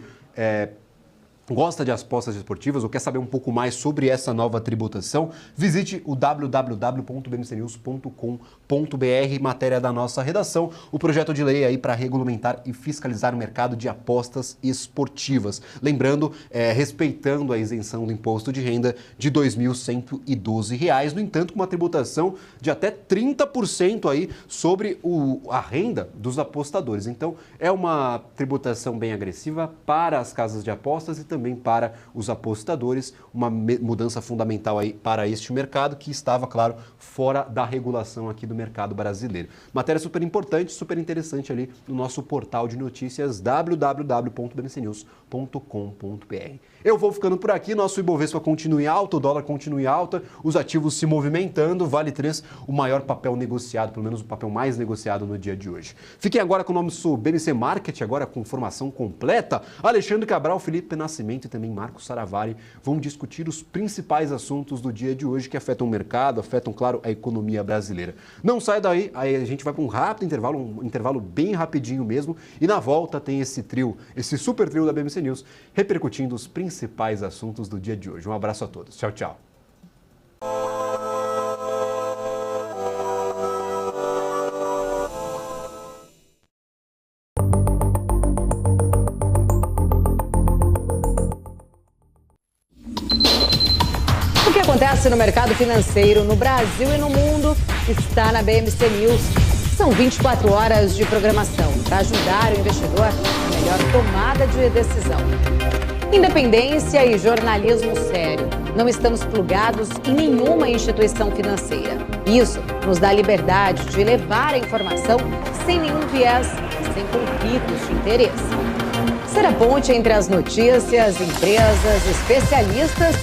gosta de apostas esportivas ou quer saber um pouco mais sobre essa nova tributação, visite o www.bmcnews.com.br, matéria da nossa redação, o projeto de lei aí para regulamentar e fiscalizar o mercado de apostas esportivas. Lembrando, respeitando a isenção do imposto de renda de R$ 2.112, no entanto, com uma tributação de até 30% aí sobre a renda dos apostadores. Então, é uma tributação bem agressiva para as casas de apostas e também para os apostadores, uma mudança fundamental aí para este mercado que estava, claro, fora da regulação aqui do mercado brasileiro. Matéria super importante, super interessante ali no nosso portal de notícias www.bmcnews.com.br. Eu vou ficando por aqui, nosso Ibovespa continue alto, o dólar continue alta, os ativos se movimentando, Vale 3, o maior papel negociado, pelo menos o papel mais negociado no dia de hoje. Fiquem agora com o nosso BMC Market, agora com formação completa. Alexandre Cabral, Felipe Nascimento e também Marcos Saravari vão discutir os principais assuntos do dia de hoje que afetam o mercado, afetam, claro, a economia brasileira. Não sai daí, aí a gente vai para um rápido intervalo, um intervalo bem rapidinho mesmo, e na volta tem esse trio, esse super trio da BMC News, repercutindo os principais assuntos do dia de hoje. Um abraço a todos. Tchau, tchau. O que acontece no mercado financeiro no Brasil e no mundo está na BMC News. São 24 horas de programação para ajudar o investidor na melhor tomada de decisão. Independência e jornalismo sério. Não estamos plugados em nenhuma instituição financeira. Isso nos dá liberdade de levar a informação sem nenhum viés, sem conflitos de interesse. Ser a ponte entre as notícias, empresas, especialistas